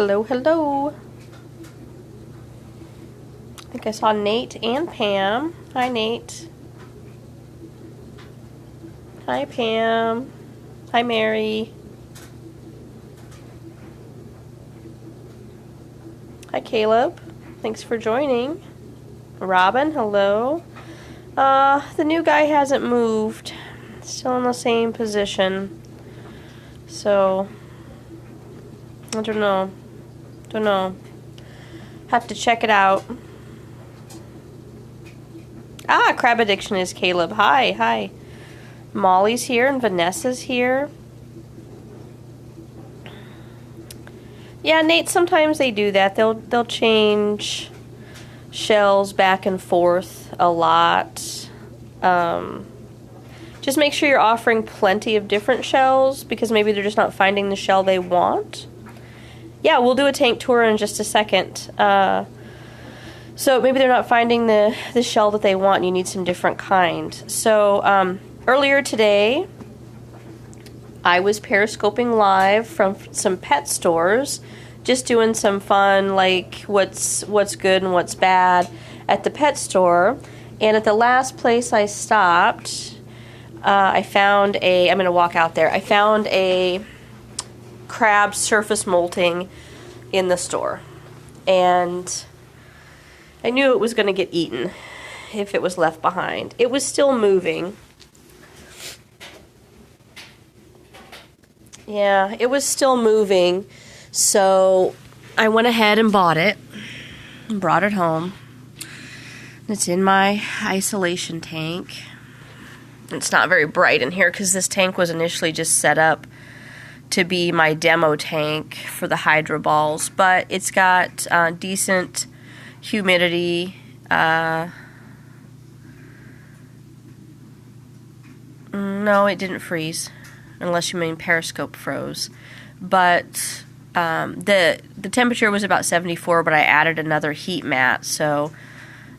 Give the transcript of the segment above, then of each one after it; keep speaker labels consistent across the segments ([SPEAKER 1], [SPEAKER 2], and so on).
[SPEAKER 1] Hello, hello. I think I saw Nate and Pam. Hi, Nate. Hi, Pam. Hi, Mary. Hi, Caleb. Thanks for joining. Robin, hello. The new guy hasn't moved. Still in the same position. So, I don't know. Have to check it out. Ah, Crab Addiction is Caleb. Hi. Molly's here and Vanessa's here. Yeah, Nate, sometimes they do that. They'll change shells back and forth a lot. Just make sure you're offering plenty of different shells, because maybe they're just not finding the shell they want. Yeah, we'll do a tank tour in just a second. So maybe they're not finding the shell that they want and you need some different kind. So earlier today, I was periscoping live from some pet stores, just doing some fun, like what's good and what's bad at the pet store. And at the last place I stopped, I found I'm going to walk out there. I found a crab surface molting in the store. And I knew it was going to get eaten if it was left behind. It was still moving. Yeah, it was still moving. So I went ahead and bought it and brought it home. It's in my isolation tank. It's not very bright in here because this tank was initially just set up to be my demo tank for the hydro balls, but it's got decent humidity. No, it didn't freeze, unless you mean Periscope froze. But the temperature was about 74, but I added another heat mat, so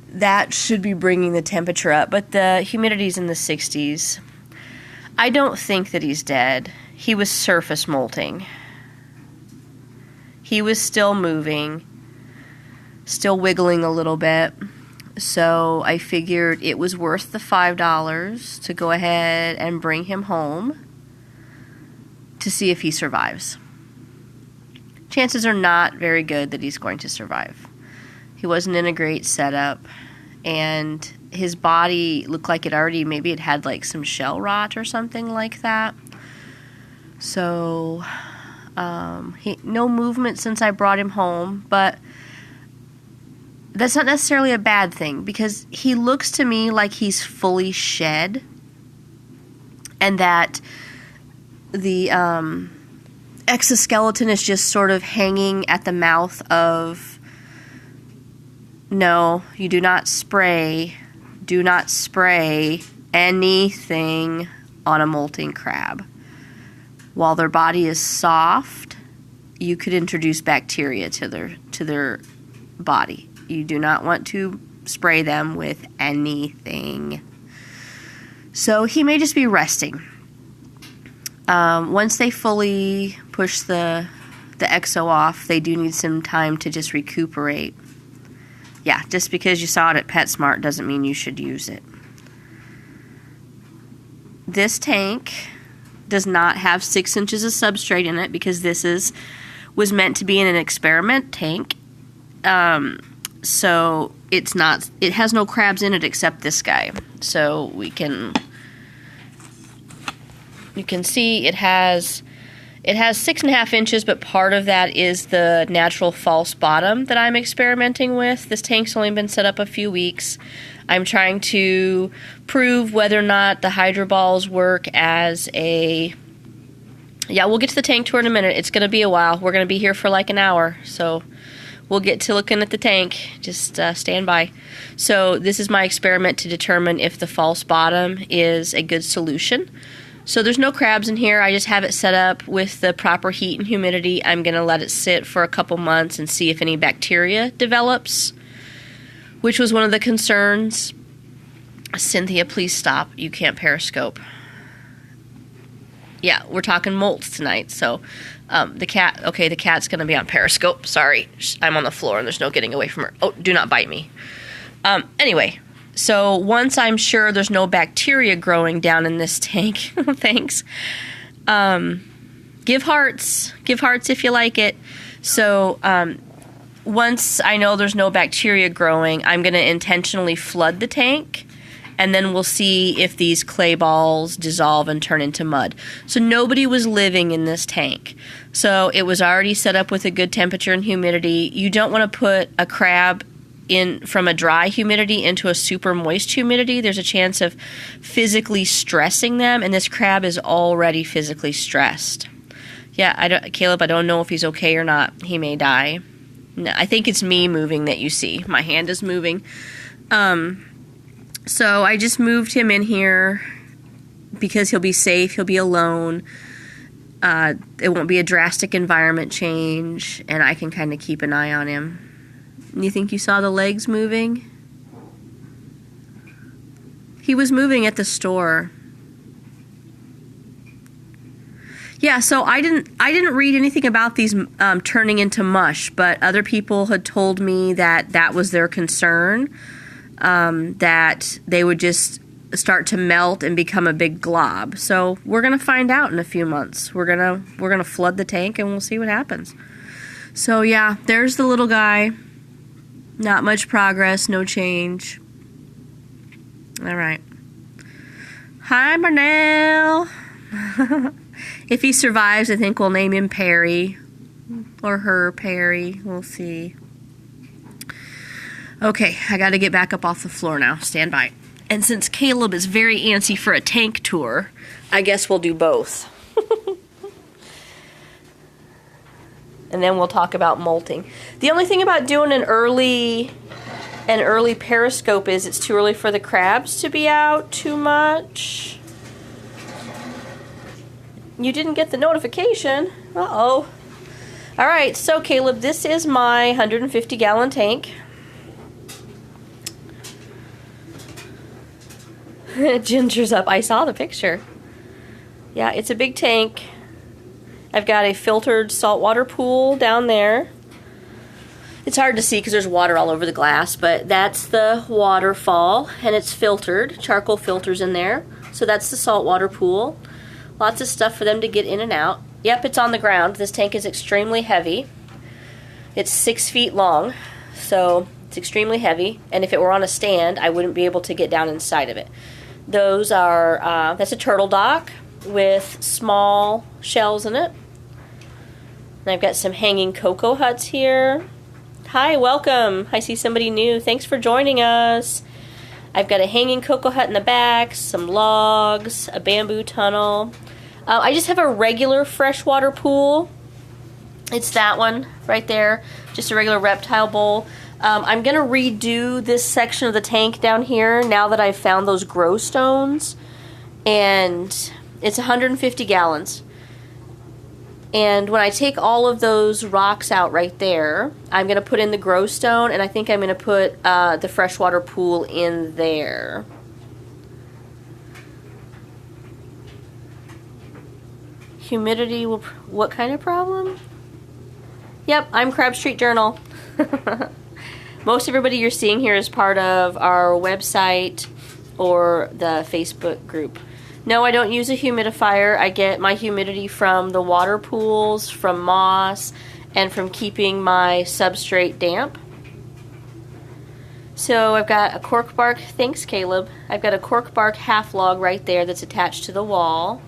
[SPEAKER 1] that should be bringing the temperature up. But the humidity's in the 60s. I don't think that he's dead. He was surface molting. He was still moving, still wiggling a little bit. So I figured it was worth the $5 to go ahead and bring him home to see if he survives. Chances are not very good that he's going to survive. He wasn't in a great setup, and his body looked like maybe it had like some shell rot or something like that. So, no movement since I brought him home, but that's not necessarily a bad thing, because he looks to me like he's fully shed, and that the exoskeleton is just sort of hanging at the mouth of, no, you do not spray anything on a molting crab. While their body is soft, you could introduce bacteria to their body. You do not want to spray them with anything. So he may just be resting. Once they fully push the exo off, they do need some time to just recuperate. Yeah, just because you saw it at PetSmart doesn't mean you should use it. This tank does not have 6 inches of substrate in it, because this was meant to be in an experiment tank. So it has no crabs in it except this guy. So you can see it has 6.5 inches, but part of that is the natural false bottom that I'm experimenting with. This tank's only been set up a few weeks. I'm trying to prove whether or not the hydro balls work as a... Yeah, we'll get to the tank tour in a minute. It's going to be a while. We're going to be here for like an hour, so we'll get to looking at the tank. Just stand by. So this is my experiment to determine if the false bottom is a good solution. So there's no crabs in here. I just have it set up with the proper heat and humidity. I'm going to let it sit for a couple months and see if any bacteria develops, which was one of the concerns. Cynthia, please stop. You can't periscope. Yeah, we're talking Molt tonight. So the cat's going to be on Periscope. Sorry, I'm on the floor and there's no getting away from her. Oh, do not bite me. Anyway, so once I'm sure there's no bacteria growing down in this tank, thanks, give hearts if you like it. So once I know there's no bacteria growing, I'm going to intentionally flood the tank, and then we'll see if these clay balls dissolve and turn into mud. So nobody was living in this tank. So it was already set up with a good temperature and humidity. You don't want to put a crab in from a dry humidity into a super moist humidity. There's a chance of physically stressing them, and this crab is already physically stressed. Yeah, Caleb, I don't know if he's okay or not. He may die. No, I think it's me moving that you see. My hand is moving. So I just moved him in here because he'll be safe. He'll be alone. It won't be a drastic environment change, and I can kind of keep an eye on him. You think you saw the legs moving? He was moving at the store. Yeah, so I didn't read anything about these turning into mush, but other people had told me that was their concern, that they would just start to melt and become a big glob. So we're gonna find out in a few months. We're gonna flood the tank and we'll see what happens. So yeah, there's the little guy. Not much progress, no change. All right. Hi, Marnell. If he survives, I think we'll name him Perry. Or her Perry. We'll see. Okay, I gotta get back up off the floor now. Stand by. And since Caleb is very antsy for a tank tour, I guess we'll do both. And then we'll talk about molting. The only thing about doing an early periscope is it's too early for the crabs to be out too much. You didn't get the notification. Uh-oh. All right, so Caleb, this is my 150-gallon tank. Ginger's up. I saw the picture. Yeah, it's a big tank. I've got a filtered saltwater pool down there. It's hard to see because there's water all over the glass, but that's the waterfall, and it's filtered. Charcoal filters in there. So that's the saltwater pool. Lots of stuff for them to get in and out. Yep, it's on the ground. This tank is extremely heavy. It's 6 feet long, so it's extremely heavy. And if it were on a stand, I wouldn't be able to get down inside of it. Those are, that's a turtle dock with small shells in it. And I've got some hanging cocoa huts here. Hi, welcome. I see somebody new. Thanks for joining us. I've got a hanging cocoa hut in the back, some logs, a bamboo tunnel. I just have a regular freshwater pool. It's that one right there, just a regular reptile bowl. I'm going to redo this section of the tank down here now that I've found those grow stones. And it's 150 gallons. And when I take all of those rocks out right there, I'm going to put in the grow stone, and I think I'm going to put the freshwater pool in there. Humidity will... What kind of problem? Yep, I'm Crab Street Journal. Most everybody you're seeing here is part of our website or the Facebook group. No, I don't use a humidifier. I get my humidity from the water pools, from moss, and from keeping my substrate damp. So I've got a cork bark, thanks Caleb, I've got a cork bark half log right there that's attached to the wall.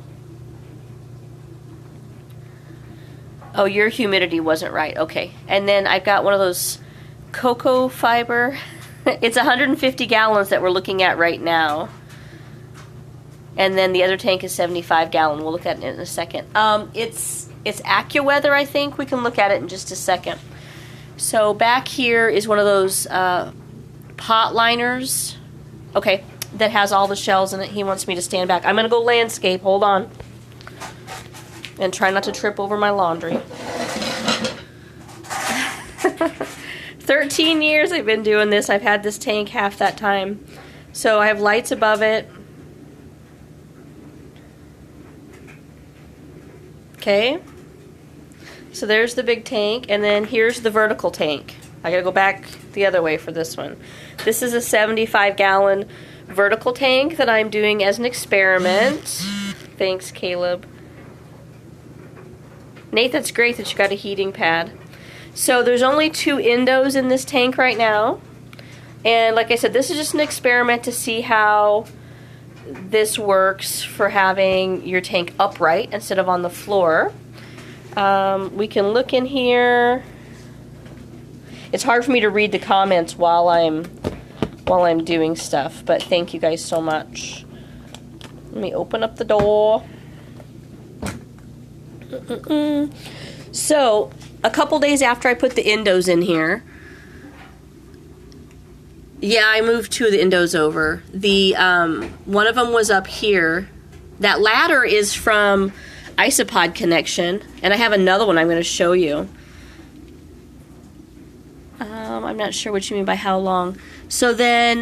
[SPEAKER 1] Oh, your humidity wasn't right, okay. And then I've got one of those cocoa fiber. It's 150 gallons that we're looking at right now. And then the other tank is 75 gallon. We'll look at it in a second. It's AccuWeather, I think. We can look at it in just a second. So back here is one of those pot liners. Okay, that has all the shells in it. He wants me to stand back. I'm going to go landscape. Hold on. And try not to trip over my laundry. 13 years I've been doing this. I've had this tank half that time. So I have lights above it. Okay, so there's the big tank, and then here's the vertical tank. I gotta go back the other way for this one. This is a 75-gallon vertical tank that I'm doing as an experiment. Thanks, Caleb. Nate, that's great that you got a heating pad. So there's only 2 endos in this tank right now. And like I said, this is just an experiment to see how this works for having your tank upright instead of on the floor. We can look in here. It's hard for me to read the comments while I'm doing stuff, but thank you guys so much. Let me open up the door. So, a couple days after I put the endos in here, yeah, I moved 2 of the endos over. The one of them was up here. That ladder is from Isopod Connection, and I have another one I'm going to show you. I'm not sure what you mean by how long. So then,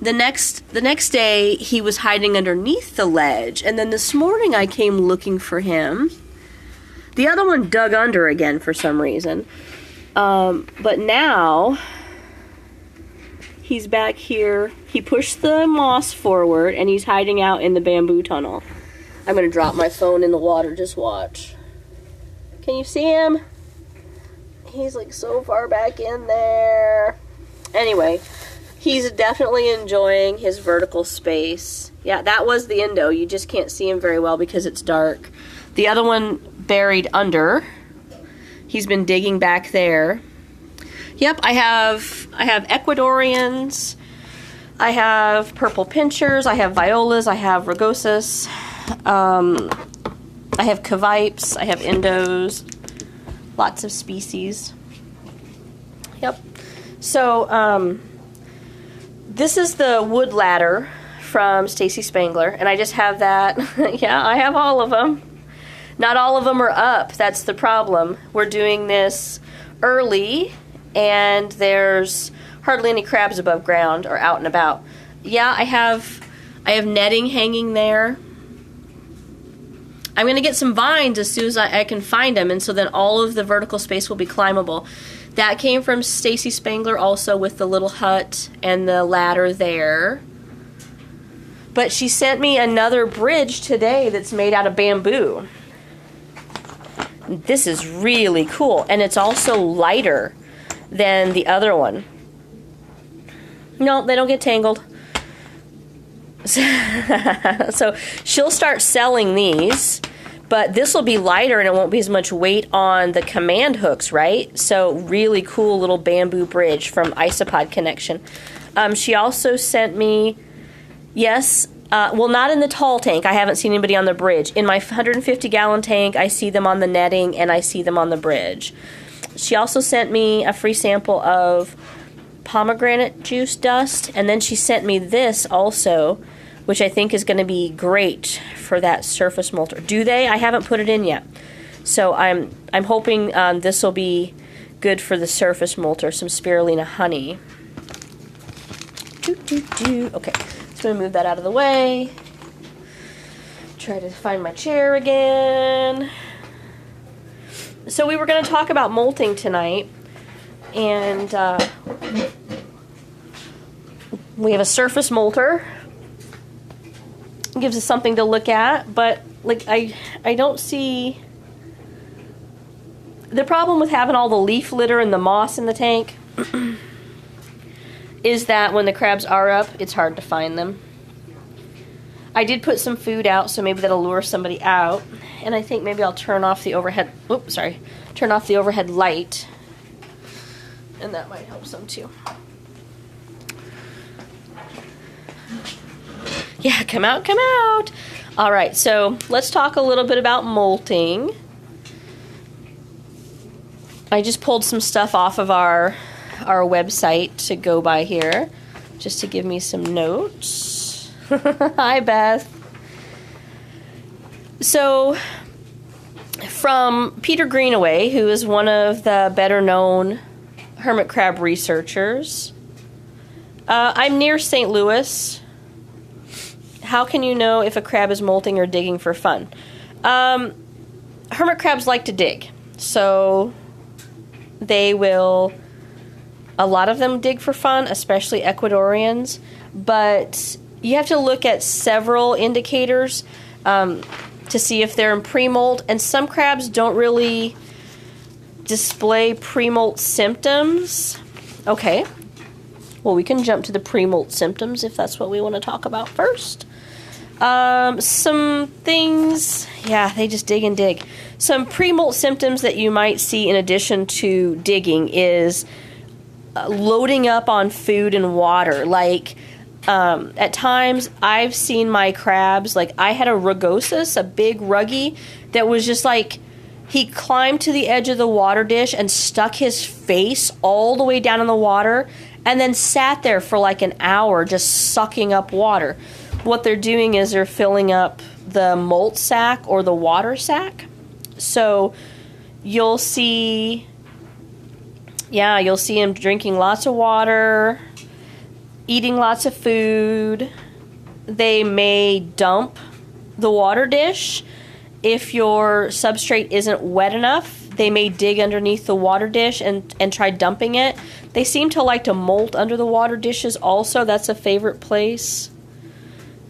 [SPEAKER 1] the next day, he was hiding underneath the ledge, and then this morning I came looking for him. The other one dug under again for some reason. But now, he's back here. He pushed the moss forward, and he's hiding out in the bamboo tunnel. I'm going to drop my phone in the water, just watch. Can you see him? He's like so far back in there. Anyway, he's definitely enjoying his vertical space. Yeah, that was the endo. You just can't see him very well because it's dark. The other one buried under. He's been digging back there. Yep, I have Ecuadorians. I have purple pinchers. I have violas. I have rugosus. I have cavipes. I have endos. Lots of species. Yep. So, this is the wood ladder from Stacy Spangler, and I just have that. Yeah, I have all of them. Not all of them are up. That's the problem. We're doing this early, and there's hardly any crabs above ground or out and about. Yeah, I have netting hanging there. I'm going to get some vines as soon as I can find them, and so then all of the vertical space will be climbable. That came from Stacy Spangler also with the little hut and the ladder there. But she sent me another bridge today that's made out of bamboo. This is really cool, and it's also lighter than the other one. No, they don't get tangled. So she'll start selling these, but this will be lighter and it won't be as much weight on the command hooks, right? So really cool little bamboo bridge from Isopod Connection. She also sent me, yes, well, not in the tall tank. I haven't seen anybody on the bridge. In my 150-gallon tank, I see them on the netting and I see them on the bridge. She also sent me a free sample of pomegranate juice dust, and then she sent me this also, which I think is going to be great for that surface molter. Do they? I haven't put it in yet. So I'm hoping this will be good for the surface molter, some spirulina honey. Okay, just going to move that out of the way. Try to find my chair again. So we were going to talk about molting tonight, and we have a surface molter. It gives us something to look at, but like I don't see the problem with having all the leaf litter and the moss in the tank is that when the crabs are up, it's hard to find them. I did put some food out, so maybe that'll lure somebody out, and I think maybe I'll turn off the overhead. Turn off the overhead light, and that might help some too. Yeah, come out, come out. All right, so let's talk a little bit about molting. I just pulled some stuff off of our website to go by here, just to give me some notes. Hi, Beth. So, from Peter Greenaway, who is one of the better-known hermit crab researchers. I'm near St. Louis. How can you know if a crab is molting or digging for fun? hermit crabs like to dig. So they will, a lot of them dig for fun, especially Ecuadorians. But you have to look at several indicators to see if they're in pre-molt. And some crabs don't really display pre-molt symptoms. Okay. Well, we can jump to the pre-molt symptoms if that's what we want to talk about first. Some things, yeah, they just dig and dig. Some pre-molt symptoms that you might see in addition to digging is loading up on food and water. Like, at times I've seen my crabs, like I had a rugosus, a big ruggy, that was just like, he climbed to the edge of the water dish and stuck his face all the way down in the water and then sat there for like an hour just sucking up water. What they're doing is they're filling up the molt sac or the water sac. So you'll see him drinking lots of water, eating lots of food. They may dump the water dish. If your substrate isn't wet enough, they may dig underneath the water dish and try dumping it. They seem to like to molt under the water dishes also. That's a favorite place.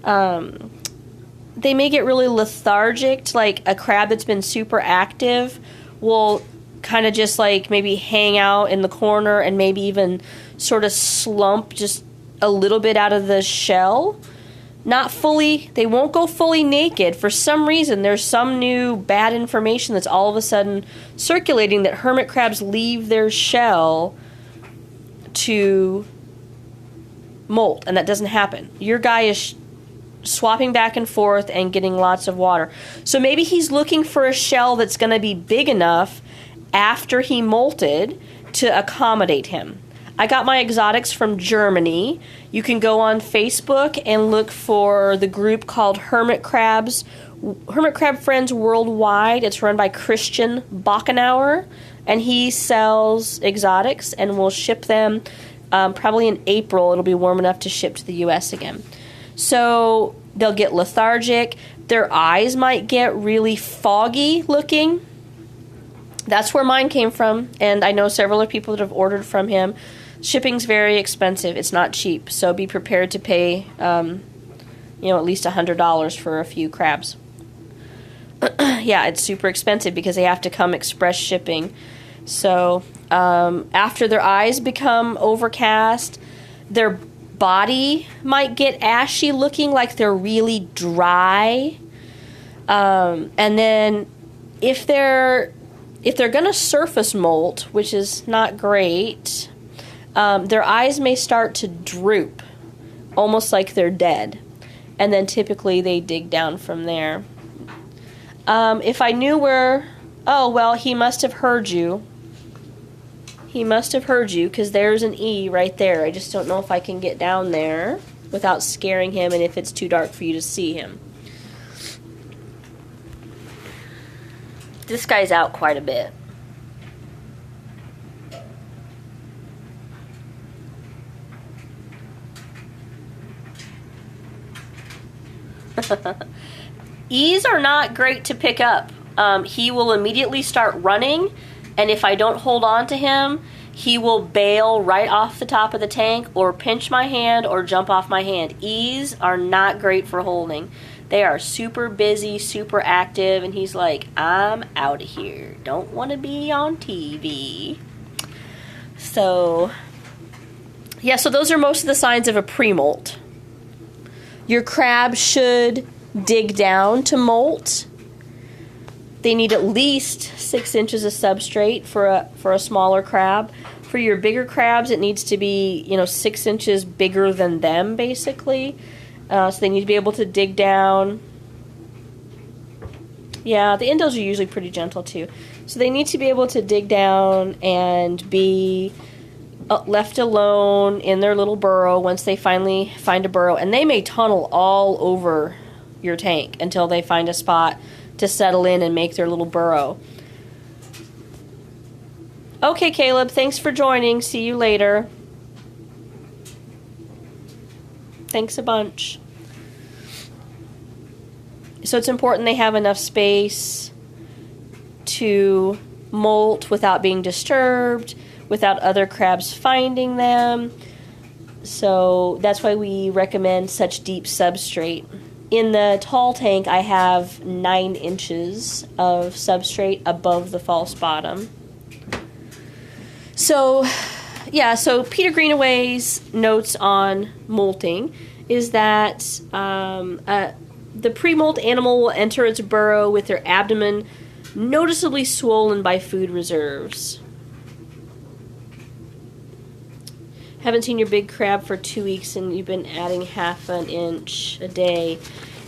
[SPEAKER 1] They may get really lethargic, like a crab that's been super active will kind of just like maybe hang out in the corner and maybe even sort of slump just a little bit out of the shell. Not fully, they won't go fully naked. For some reason, there's some new bad information that's all of a sudden circulating that hermit crabs leave their shell to molt, and that doesn't happen. Your guy is swapping back and forth and getting lots of water. So maybe he's looking for a shell that's going to be big enough after he molted to accommodate him. I got my exotics from Germany. You can go on Facebook and look for the group called Hermit Crab Friends Worldwide. It's run by Christian Bachenauer, and he sells exotics and will ship them probably in April. It'll be warm enough to ship to the U.S. again. So they'll get lethargic. Their eyes might get really foggy looking. That's where mine came from, and I know several other people that have ordered from him. Shipping's very expensive. It's not cheap, so be prepared to pay, at least $100 for a few crabs. Yeah, it's super expensive because they have to come express shipping. So after their eyes become overcast, their body might get ashy looking, like they're really dry. And then if they're going to surface molt, which is not great, their eyes may start to droop, almost like they're dead. And then typically they dig down from there. If I knew where... Oh, well, he must have heard you. He must have heard you, because there's an E right there. I just don't know if I can get down there without scaring him and if it's too dark for you to see him. This guy's out quite a bit. E's are not great to pick up. He will immediately start running, and if I don't hold on to him, he will bail right off the top of the tank or pinch my hand or jump off my hand. E's are not great for holding. They are super busy, super active, and he's like, I'm out of here. Don't want to be on TV. So, yeah, so those are most of the signs of a pre-molt. Your crab should dig down to molt. They need at least 6 inches of substrate for a smaller crab. For your bigger crabs, it needs to be 6 inches bigger than them, basically. So they need to be able to dig down. Yeah, the Indos are usually pretty gentle too. So they need to be able to dig down and be left alone in their little burrow once they finally find a burrow. And they may tunnel all over your tank until they find a spot to settle in and make their little burrow. Okay, Caleb, thanks for joining. See you later. Thanks a bunch. So it's important they have enough space to molt without being disturbed, without other crabs finding them. So that's why we recommend such deep substrate. In the tall tank, I have 9 inches of substrate above the false bottom. So, yeah, so Peter Greenaway's notes on molting is that the pre-molt animal will enter its burrow with their abdomen noticeably swollen by food reserves. Haven't seen your big crab for 2 weeks and you've been adding half an inch a day.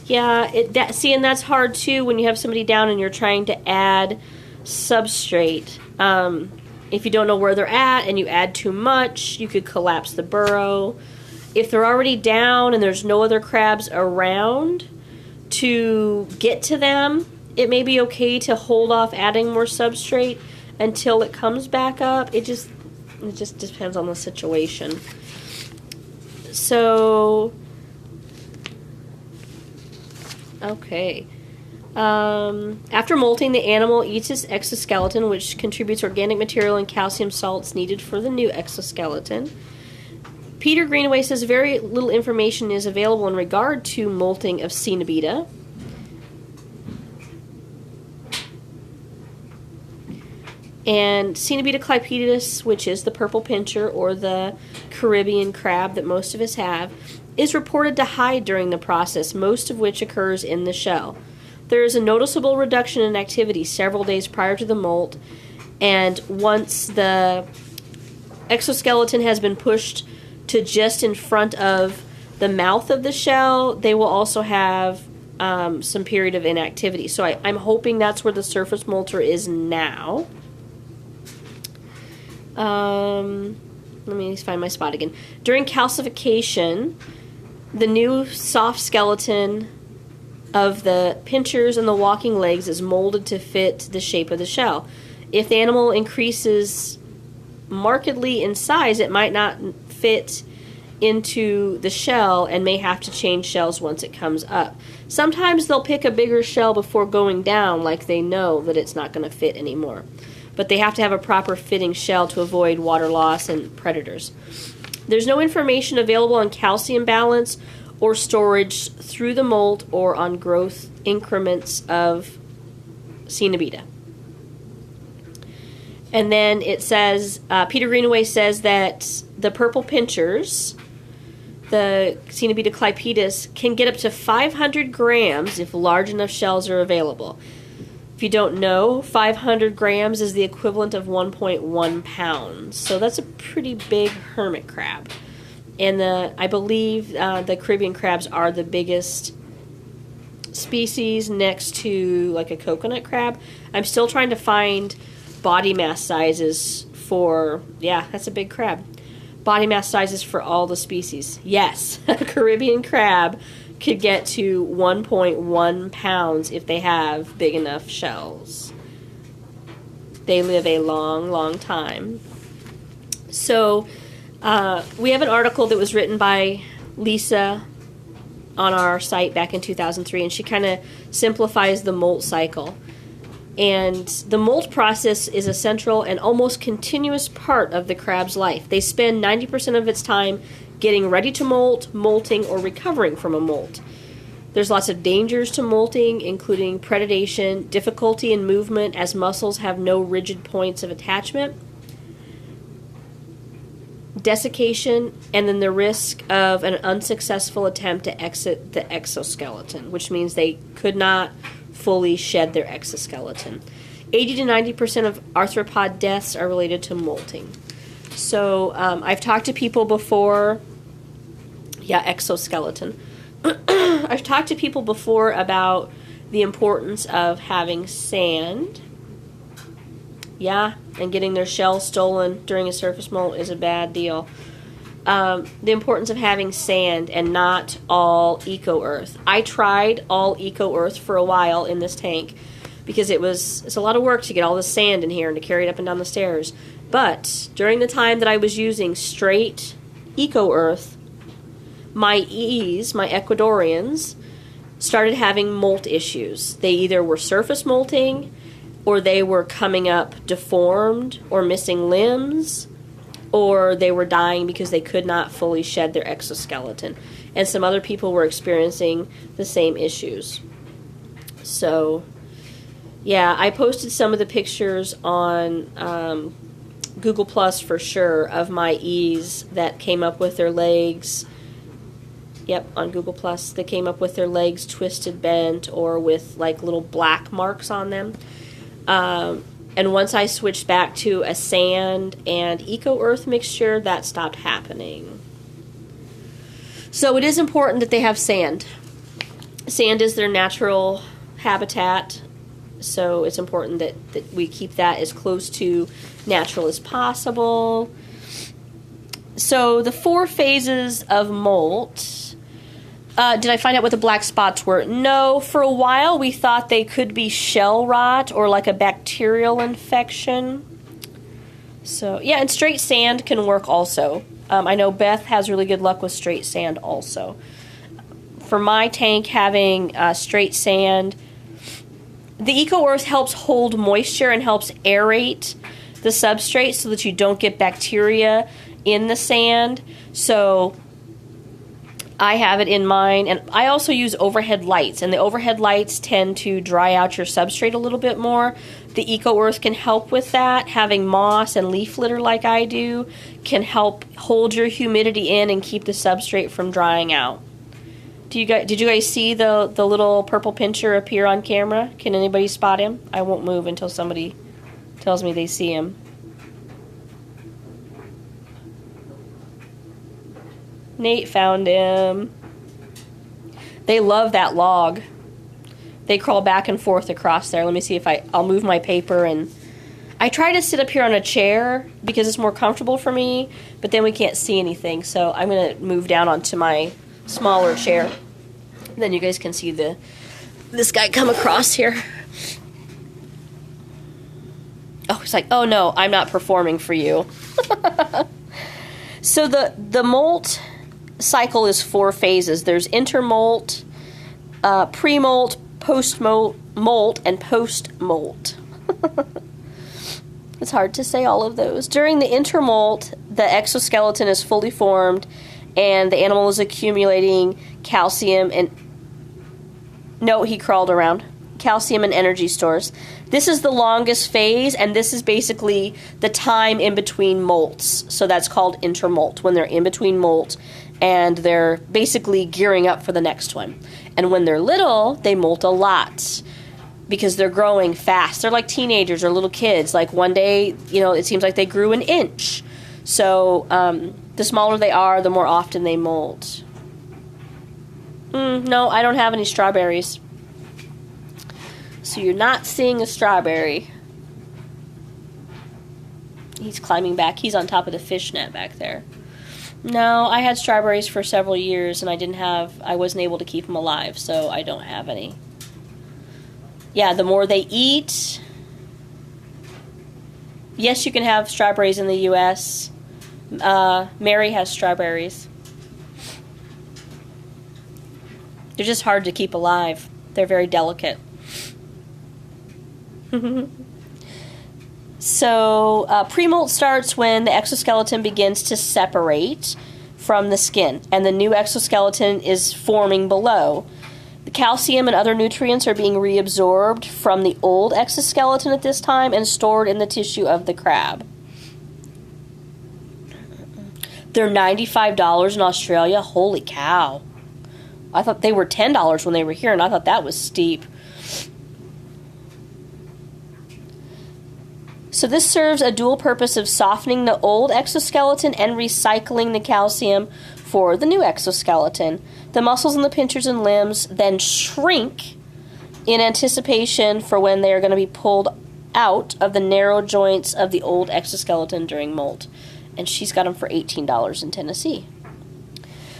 [SPEAKER 1] Yeah, and that's hard too when you have somebody down and you're trying to add substrate. If you don't know where they're at and you add too much, you could collapse the burrow. If they're already down and there's no other crabs around to get to them, it may be okay to hold off adding more substrate until it comes back up. It just depends on the situation. So, okay. After molting, the animal eats its exoskeleton, which contributes organic material and calcium salts needed for the new exoskeleton. Peter Greenaway says very little information is available in regard to molting of Cenobita. And Cenobita clypetus, which is the purple pincher or the Caribbean crab that most of us have, is reported to hide during the process, most of which occurs in the shell. There is a noticeable reduction in activity several days prior to the molt, and once the exoskeleton has been pushed to just in front of the mouth of the shell, they will also have some period of inactivity. So I'm hoping that's where the surface molter is now. Let me find my spot again. During calcification, the new soft skeleton of the pinchers and the walking legs is molded to fit the shape of the shell. If the animal increases markedly in size, it might not fit into the shell and may have to change shells once it comes up. Sometimes they'll pick a bigger shell before going down, like they know that it's not going to fit anymore. But they have to have a proper fitting shell to avoid water loss and predators. There's no information available on calcium balance or storage through the molt or on growth increments of Cenobita. And then it says, Peter Greenaway says that the purple pinchers, the Cenobita clypetus, can get up to 500 grams if large enough shells are available. If you don't know, 500 grams is the equivalent of 1.1 pounds. So that's a pretty big hermit crab. And I believe the Caribbean crabs are the biggest species next to like a coconut crab. I'm still trying to find body mass sizes for, yeah, that's a big crab. Body mass sizes for all the species. Yes, a Caribbean crab could get to 1.1 pounds if they have big enough shells. They live a long, long time. So we have an article that was written by Lisa on our site back in 2003, and she kind of simplifies the molt cycle. And the molt process is a central and almost continuous part of the crab's life. They spend 90% of its time getting ready to molt, molting, or recovering from a molt. There's lots of dangers to molting, including predation, difficulty in movement as muscles have no rigid points of attachment, desiccation, and then the risk of an unsuccessful attempt to exit the exoskeleton, which means they could not fully shed their exoskeleton. 80 to 90% of arthropod deaths are related to molting. So I've talked to people before, exoskeleton. I've talked to people before about the importance of having sand. Yeah, and getting their shells stolen during a surface molt is a bad deal. The importance of having sand and not all eco-earth. I tried all eco-earth for a while in this tank because it's a lot of work to get all this sand in here and to carry it up and down the stairs. But during the time that I was using straight eco-earth, my Ecuadorians, started having molt issues. They either were surface molting or they were coming up deformed or missing limbs, or they were dying because they could not fully shed their exoskeleton. And some other people were experiencing the same issues. So, yeah, I posted some of the pictures on Google Plus for sure of my E's that came up with their legs. Yep, on Google Plus, they came up with their legs twisted, bent, or with like little black marks on them. And once I switched back to a sand and eco-earth mixture, that stopped happening. So it is important that they have sand. Sand is their natural habitat, so it's important that we keep that as close to natural as possible. So the 4 phases of molt. Did I find out what the black spots were? No. For a while, we thought they could be shell rot or like a bacterial infection. So, yeah, and straight sand can work also. I know Beth has really good luck with straight sand also. For my tank, having straight sand, the eco-earth helps hold moisture and helps aerate the substrate so that you don't get bacteria in the sand. So I have it in mine, and I also use overhead lights, and the overhead lights tend to dry out your substrate a little bit more. The eco-earth can help with that. Having moss and leaf litter like I do can help hold your humidity in and keep the substrate from drying out. Did you guys see the little purple pincher appear on camera? Can anybody spot him? I won't move until somebody tells me they see him. Nate found him. They love that log. They crawl back and forth across there. Let me see if I'll move my paper, and I try to sit up here on a chair because it's more comfortable for me, but then we can't see anything, so I'm going to move down onto my smaller chair. Then you guys can see this guy come across here. Oh, he's like, oh no, I'm not performing for you. So the molt cycle is 4 phases. There's intermolt, pre-molt, post-molt, molt, and post-molt. It's hard to say all of those. During the intermolt, the exoskeleton is fully formed and the animal is accumulating calcium and... No, he crawled around. Calcium and energy stores. This is the longest phase, and this is basically the time in between molts. So that's called intermolt, when they're in between molt and they're basically gearing up for the next one. And when they're little, they molt a lot because they're growing fast. They're like teenagers or little kids. Like one day, it seems like they grew an inch. So the smaller they are, the more often they molt. No, I don't have any strawberries. So you're not seeing a strawberry. He's climbing back. He's on top of the fish net back there. No, I had strawberries for several years, and I wasn't able to keep them alive, so I don't have any. Yeah, the more they eat. Yes, you can have strawberries in the U.S. Mary has strawberries. They're just hard to keep alive. They're very delicate. So, pre-molt starts when the exoskeleton begins to separate from the skin, and the new exoskeleton is forming below. The calcium and other nutrients are being reabsorbed from the old exoskeleton at this time and stored in the tissue of the crab. They're $95 in Australia. Holy cow. I thought they were $10 when they were here, and I thought that was steep. So this serves a dual purpose of softening the old exoskeleton and recycling the calcium for the new exoskeleton. The muscles in the pinchers and limbs then shrink in anticipation for when they are going to be pulled out of the narrow joints of the old exoskeleton during molt. And she's got them for $18 in Tennessee.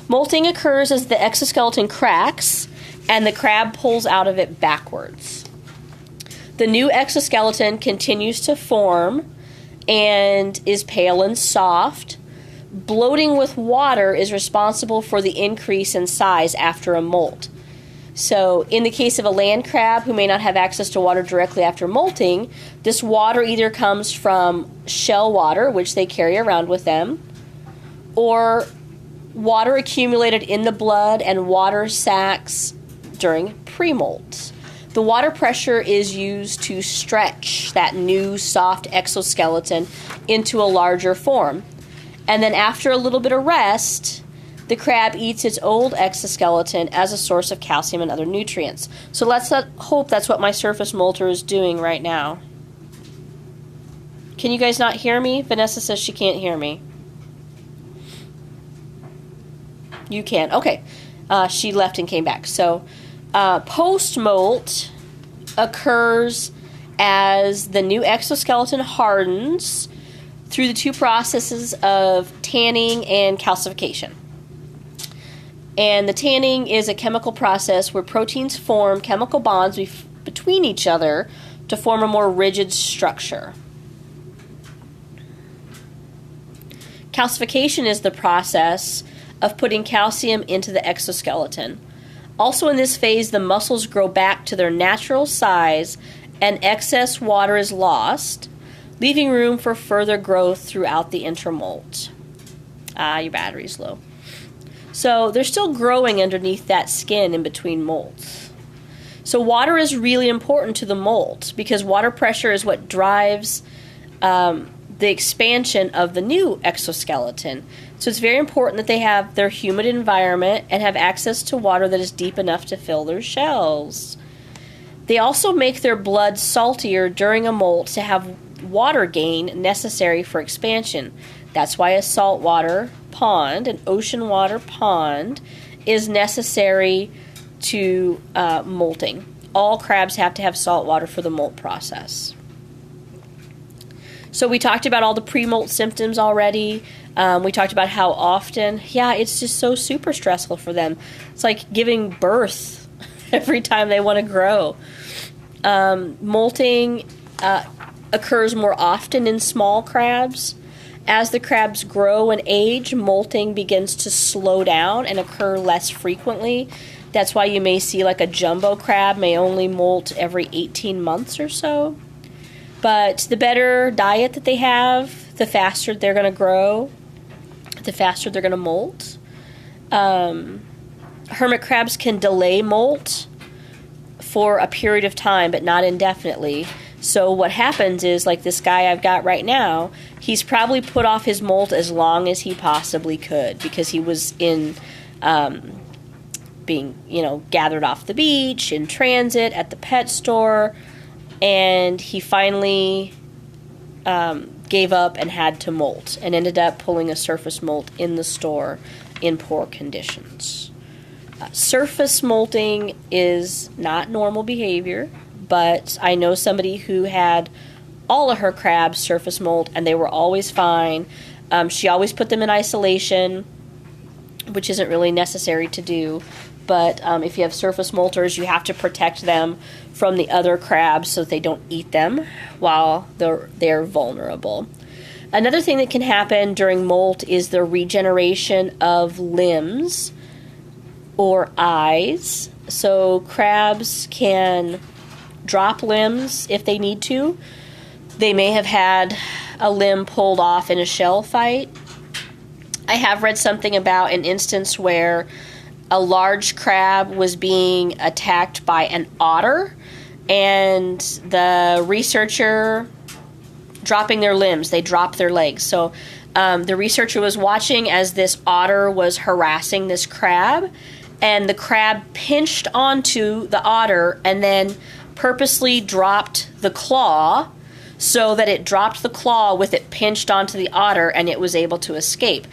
[SPEAKER 1] Molting occurs as the exoskeleton cracks and the crab pulls out of it backwards. The new exoskeleton continues to form and is pale and soft. Bloating with water is responsible for the increase in size after a molt. So in the case of a land crab who may not have access to water directly after molting, this water either comes from shell water, which they carry around with them, or water accumulated in the blood and water sacs during pre-molt. The water pressure is used to stretch that new soft exoskeleton into a larger form. And then after a little bit of rest, the crab eats its old exoskeleton as a source of calcium and other nutrients. So let's hope that's what my surface molter is doing right now. Can you guys not hear me? Vanessa says she can't hear me. You can. Okay. She left and came back. So post-molt occurs as the new exoskeleton hardens through the two processes of tanning and calcification. And the tanning is a chemical process where proteins form chemical bonds between each other to form a more rigid structure. Calcification is the process of putting calcium into the exoskeleton. Also in this phase, the muscles grow back to their natural size and excess water is lost, leaving room for further growth throughout the intermolt. Your battery's low. So they're still growing underneath that skin in between molts. So water is really important to the molt because water pressure is what drives the expansion of the new exoskeleton. So it's very important that they have their humid environment and have access to water that is deep enough to fill their shells. They also make their blood saltier during a molt to have water gain necessary for expansion. That's why a saltwater pond, an ocean water pond, is necessary to molting. All crabs have to have salt water for the molt process. So we talked about all the pre-molt symptoms already. We talked about how often, it's just so super stressful for them. It's like giving birth every time they want to grow. Molting occurs more often in small crabs. As the crabs grow and age, molting begins to slow down and occur less frequently. That's why you may see like a jumbo crab may only molt every 18 months or so. But the better diet that they have, the faster they're going to grow, the faster they're going to molt. Hermit crabs can delay molt for a period of time, but not indefinitely. So what happens is, like this guy I've got right now, he's probably put off his molt as long as he possibly could because he was in being, gathered off the beach, in transit, at the pet store, and he finally gave up and had to molt and ended up pulling a surface molt in the store in poor conditions. Surface molting is not normal behavior, but I know somebody who had all of her crabs surface molt and they were always fine. She always put them in isolation, which isn't really necessary to do. But if you have surface molters, you have to protect them from the other crabs so that they don't eat them while they're vulnerable. Another thing that can happen during molt is the regeneration of limbs or eyes. So crabs can drop limbs if they need to. They may have had a limb pulled off in a shell fight. I have read something about an instance where a large crab was being attacked by an otter, and the researcher dropping their limbs, they dropped their legs. So the researcher was watching as this otter was harassing this crab, and the crab pinched onto the otter and then purposely dropped the claw so that it dropped the claw with it pinched onto the otter and it was able to escape.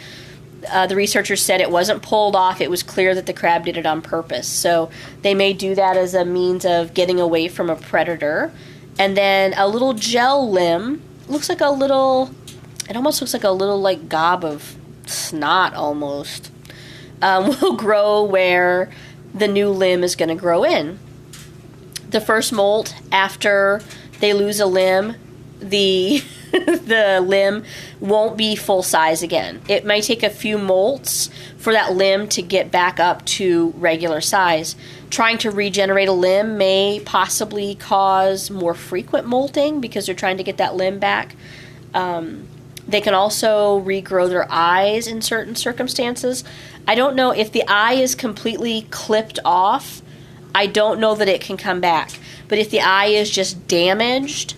[SPEAKER 1] The researchers said it wasn't pulled off. It was clear that the crab did it on purpose. So they may do that as a means of getting away from a predator. And then a little gel limb it almost looks like a little like gob of snot almost, will grow where the new limb is going to grow in. The first molt, after they lose a limb, the limb won't be full size again. It may take a few molts for that limb to get back up to regular size. trying to regenerate a limb may possibly cause more frequent molting because they're trying to get that limb back. They can also regrow their eyes in certain circumstances. I don't know if the eye is completely clipped off. I don't know that it can come back. But if the eye is just damaged,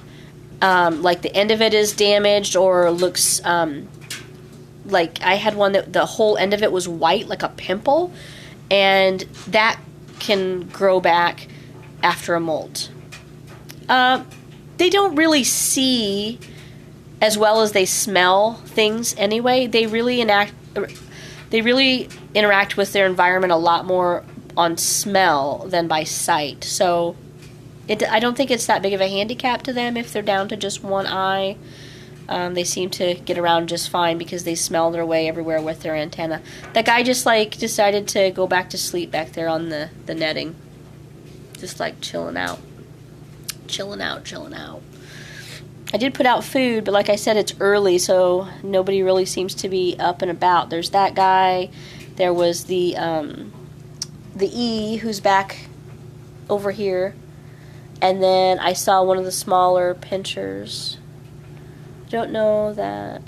[SPEAKER 1] like the end of it is damaged or looks like I had one that the whole end of it was white, like a pimple, and that can grow back after a molt. They don't really see as well as they smell things anyway. They really interact with their environment a lot more on smell than by sight. So I don't think it's that big of a handicap to them if they're down to just one eye. They seem to get around just fine because they smell their way everywhere with their antenna. That guy just decided to go back to sleep back there on the netting. Just chilling out. Chilling out. I did put out food, but like I said, it's early, so nobody really seems to be up and about. There's that guy. There was the E who's back over here. And then I saw one of the smaller pinchers. Don't know that.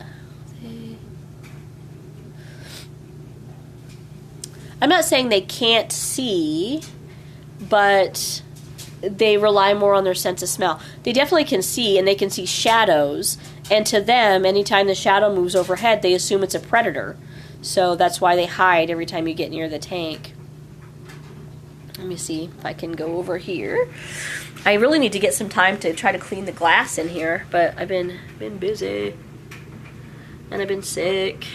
[SPEAKER 1] I'm not saying they can't see, but they rely more on their sense of smell. They definitely can see, and they can see shadows. And to them, anytime the shadow moves overhead, they assume it's a predator. So that's why they hide every time you get near the tank. Let me see if I can go over here. I really need to get some time to try to clean the glass in here, but I've been busy. And I've been sick.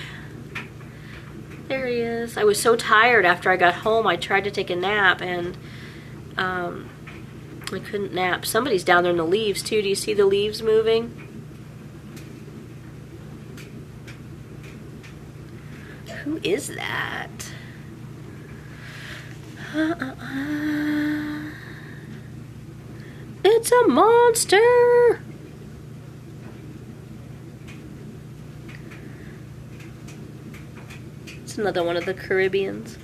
[SPEAKER 1] There he is. I was so tired after I got home. I tried to take a nap, and I couldn't nap. Somebody's down there in the leaves, too. Do you see the leaves moving? Who is that? It's a monster! It's another one of the Caribbeans.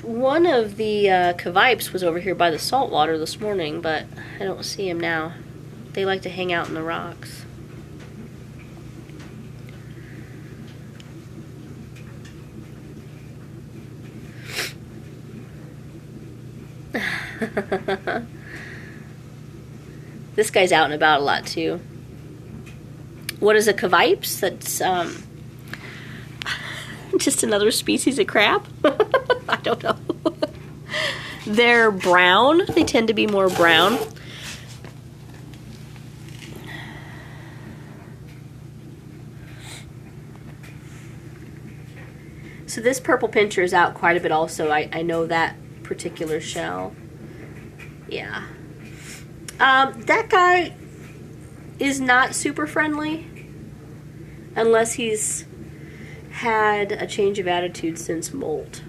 [SPEAKER 1] One of the Cavipes was over here by the saltwater this morning, but I don't see him now. They like to hang out in the rocks. This guy's out and about a lot too. What is a Cavipes? That's just another species of crab? I don't know. They're brown. They tend to be more brown. So this purple pincher is out quite a bit also. I know that particular shell. Yeah. That guy is not super friendly unless he's had a change of attitude since Molt.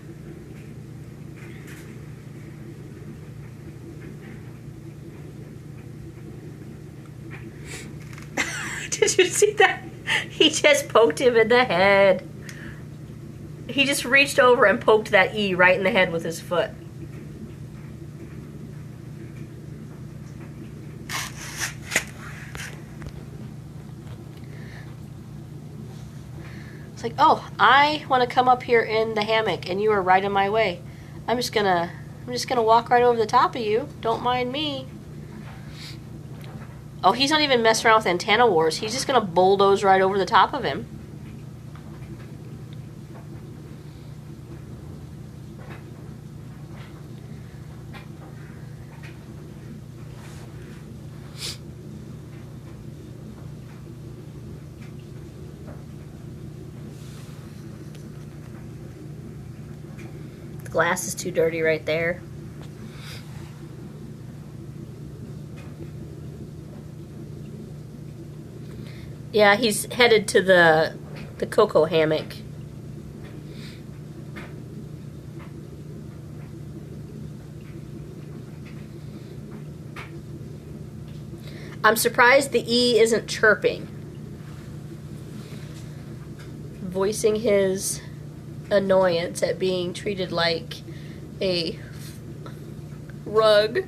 [SPEAKER 1] Did you see that? He just poked him in the head. He just reached over and poked that E right in the head with his foot. It's like, oh, I want to come up here in the hammock, and you are right in my way. I'm just gonna walk right over the top of you. Don't mind me. Oh, he's not even messing around with antenna wars. He's just gonna bulldoze right over the top of him. The glass is too dirty right there. Yeah, he's headed to the cocoa hammock. I'm surprised the E isn't chirping. voicing his annoyance at being treated like a rug.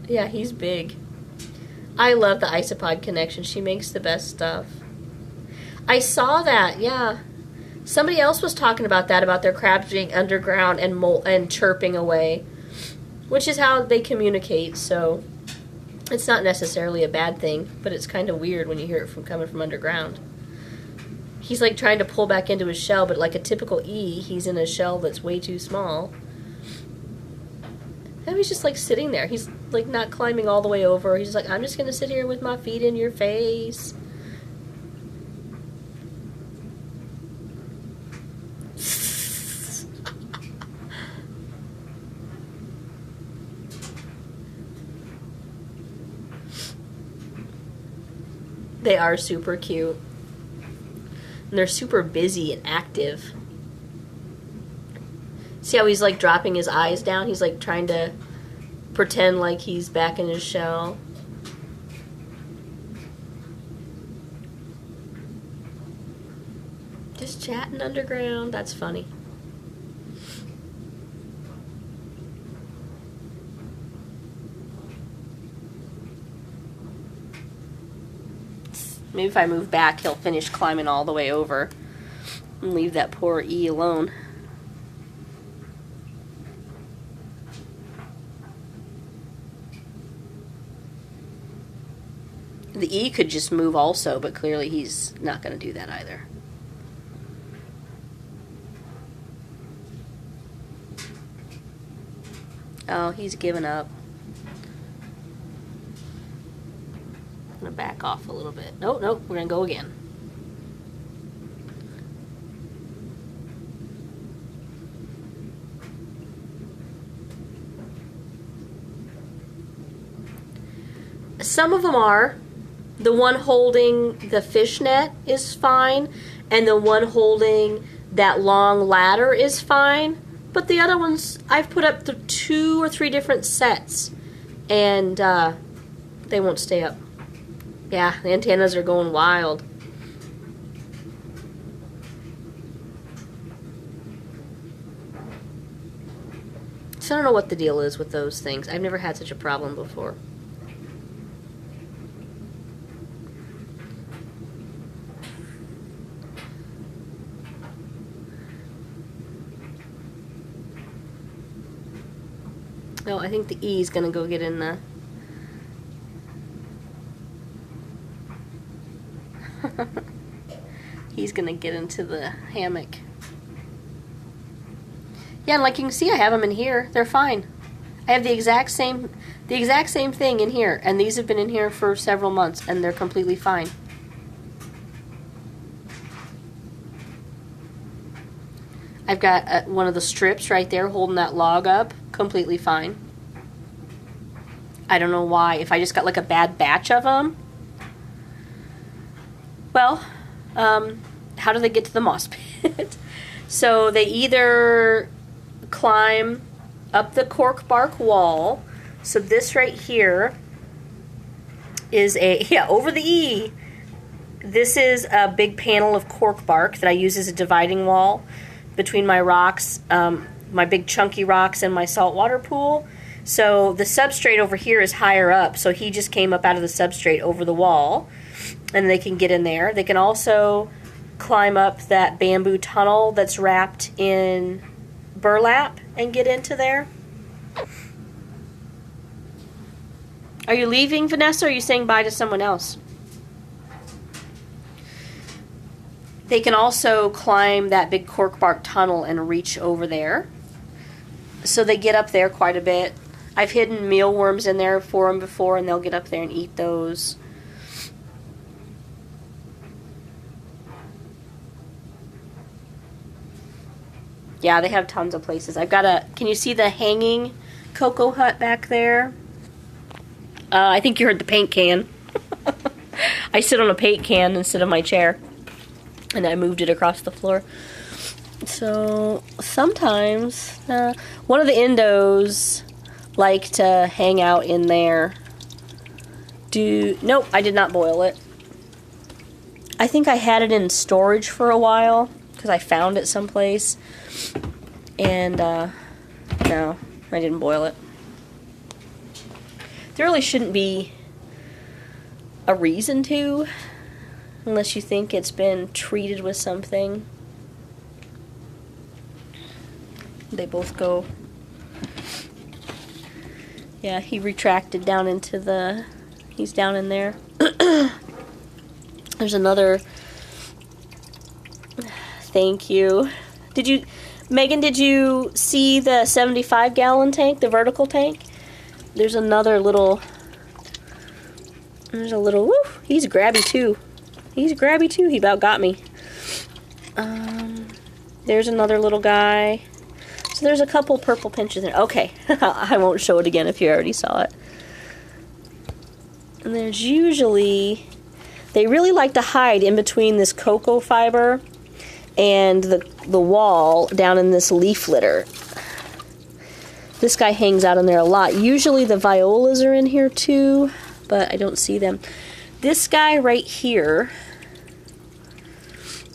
[SPEAKER 1] Yeah, he's big. I love the isopod connection. She makes the best stuff. I saw that, yeah. Somebody else was talking about that, about their crabs being underground and and chirping away, which is how they communicate, so it's not necessarily a bad thing, but it's kind of weird when you hear it coming from underground. He's like trying to pull back into his shell, but like a typical E, he's in a shell that's way too small. And he's just like sitting there. He's like not climbing all the way over. He's like, I'm just going to sit here with my feet in your face. They are super cute. And they're super busy and active. See how he's like dropping his eyes down? He's like trying to pretend like he's back in his shell. Just chatting underground. That's funny. Maybe if I move back, he'll finish climbing all the way over and leave that poor E alone. The E could just move also, but clearly he's not going to do that either. Oh, he's given up. I'm going to back off a little bit. Nope, nope, we're going to go again. Some of them are. The one holding the fishnet is fine, and the one holding that long ladder is fine. But the other ones, I've put up the 2 or 3 different sets, and they won't stay up. Yeah, the antennas are going wild. So I don't know what the deal is with those things. I've never had such a problem before. No, I think the E is going to go get in the... He's going to get into the hammock. Yeah, and like you can see, I have them in here. They're fine. I have the exact same thing in here, and these have been in here for several months, and they're completely fine. I've got one of the strips right there holding that log up, completely fine. I don't know why. If I just got like a bad batch of them. Well, how do they get to the moss pit? So they either climb up the cork bark wall. So this right here is over the E. This is a big panel of cork bark that I use as a dividing wall between my rocks, my big chunky rocks and my saltwater pool. So the substrate over here is higher up, so he just came up out of the substrate over the wall, and they can get in there. They can also climb up that bamboo tunnel that's wrapped in burlap and get into there. Are you leaving, Vanessa, or are you saying bye to someone else? They can also climb that big cork bark tunnel and reach over there. So they get up there quite a bit. I've hidden mealworms in there for them before, and they'll get up there and eat those. Yeah, they have tons of places. I've got can you see the hanging cocoa hut back there? I think you heard the paint can. I sit on a paint can instead of my chair, and I moved it across the floor. So sometimes one of the endos like to hang out in there. Nope, I did not boil it. I think I had it in storage for a while because I found it someplace. And no, I didn't boil it. There really shouldn't be a reason to, unless you think it's been treated with something. They both go. Yeah, he retracted down into the... He's down in there. There's another... Thank you. Megan, did you see the 75-gallon tank, the vertical tank? There's another little... There's a little... Woo! He's grabby, too. He's grabby, too. He about got me. There's another little guy. So there's a couple purple pinches there. Okay. I won't show it again if you already saw it. And there's usually... They really like to hide in between this cocoa fiber and the wall down in this leaf litter. This guy hangs out in there a lot. Usually the violas are in here too, but I don't see them. This guy right here...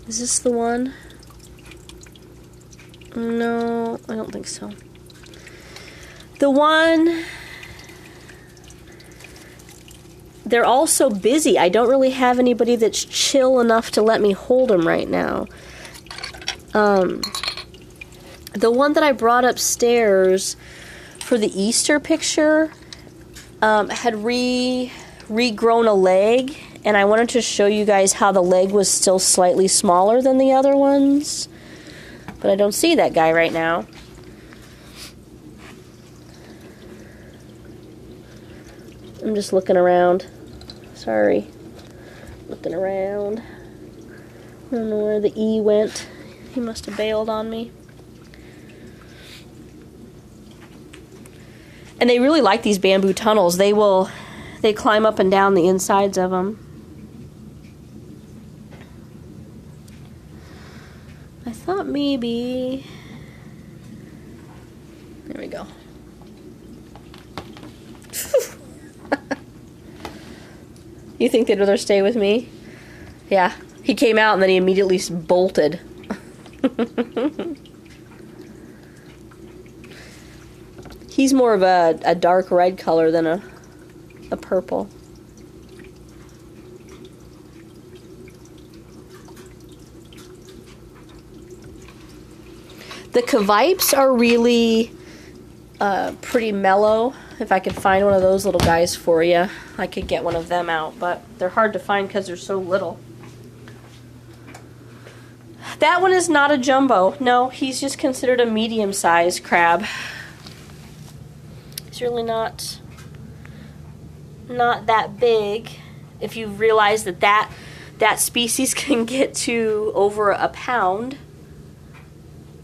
[SPEAKER 1] Is this the one? No, I don't think so. The one... They're all so busy. I don't really have anybody that's chill enough to let me hold them right now. The one that I brought upstairs for the Easter picture had regrown a leg, and I wanted to show you guys how the leg was still slightly smaller than the other ones. But I don't see that guy right now. I'm just looking around. Sorry. Looking around. I don't know where the E went. He must have bailed on me. And they really like these bamboo tunnels. They climb up and down the insides of them. I thought maybe... There we go. You think they'd rather stay with me? Yeah. He came out and then he immediately bolted. He's more of a dark red color than a purple. The Cavipes are really pretty mellow. If I could find one of those little guys for you, I could get one of them out, but they're hard to find because they're so little. That one is not a jumbo. No, he's just considered a medium-sized crab. He's really not that big. If you realize that species can get to over a pound.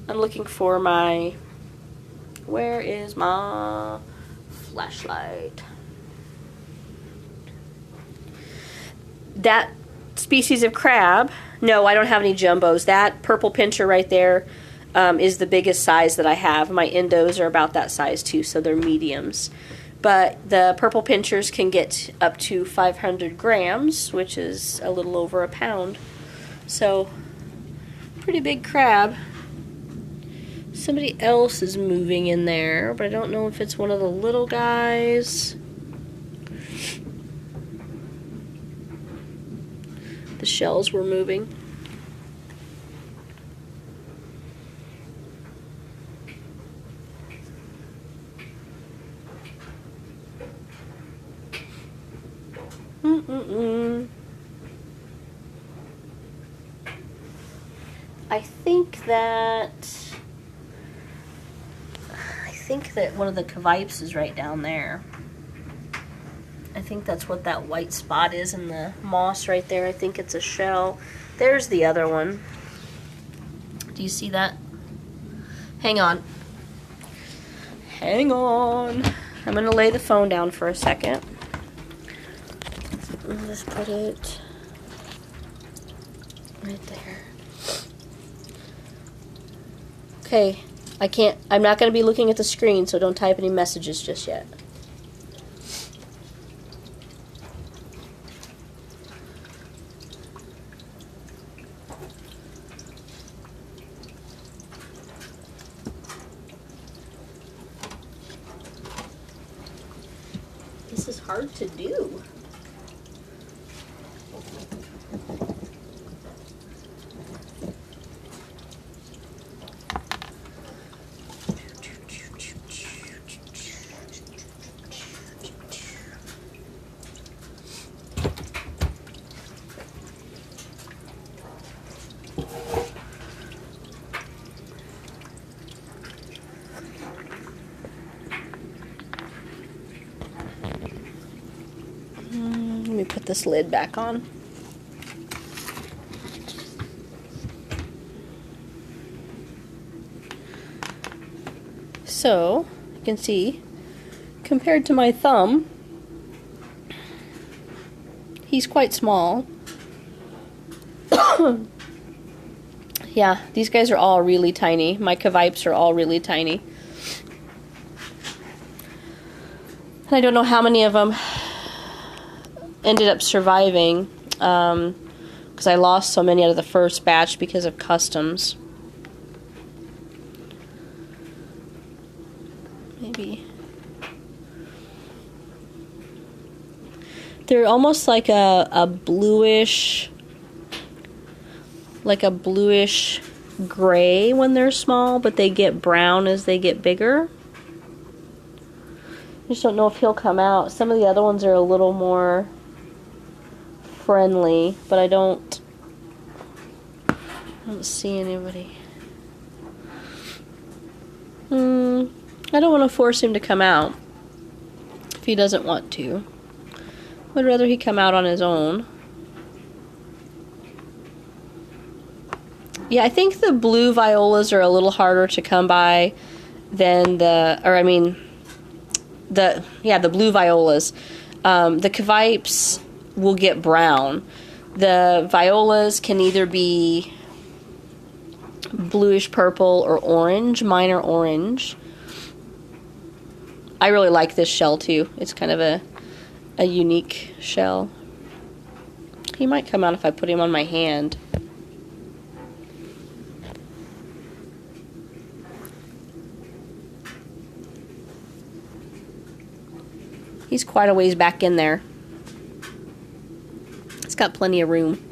[SPEAKER 1] I'm looking for my... Where is my flashlight? That species of crab... No, I don't have any jumbos. That purple pincher right there is the biggest size that I have. My endos are about that size too, so they're mediums. But the purple pinchers can get up to 500 grams, which is a little over a pound. So, pretty big crab. Somebody else is moving in there, but I don't know if it's one of the little guys. The shells were moving. I think that one of the Cavipes is right down there. I think that's what that white spot is in the moss right there. I think it's a shell. There's the other one. Do you see that? Hang on. Hang on. I'm going to lay the phone down for a second. I'll just put it right there. Okay. I'm not going to be looking at the screen, so don't type any messages just yet. hard to do. Let me put this lid back on. So, you can see, compared to my thumb, he's quite small. Yeah, these guys are all really tiny. My Cavipes are all really tiny. And I don't know how many of them ended up surviving, because I lost so many out of the first batch because of customs. Maybe. They're almost like a bluish gray when they're small, but they get brown as they get bigger. I just don't know if he'll come out. Some of the other ones are a little more friendly, but I don't see anybody. I don't want to force him to come out if he doesn't want to. I'd rather he come out on his own. Yeah, I think the blue violas are a little harder to come by than the blue violas. The Cavipes will get brown. The violas can either be bluish purple or orange. Mine are orange. I really like this shell too. It's kind of a unique shell. He might come out if I put him on my hand. He's quite a ways back in there. It's got plenty of room.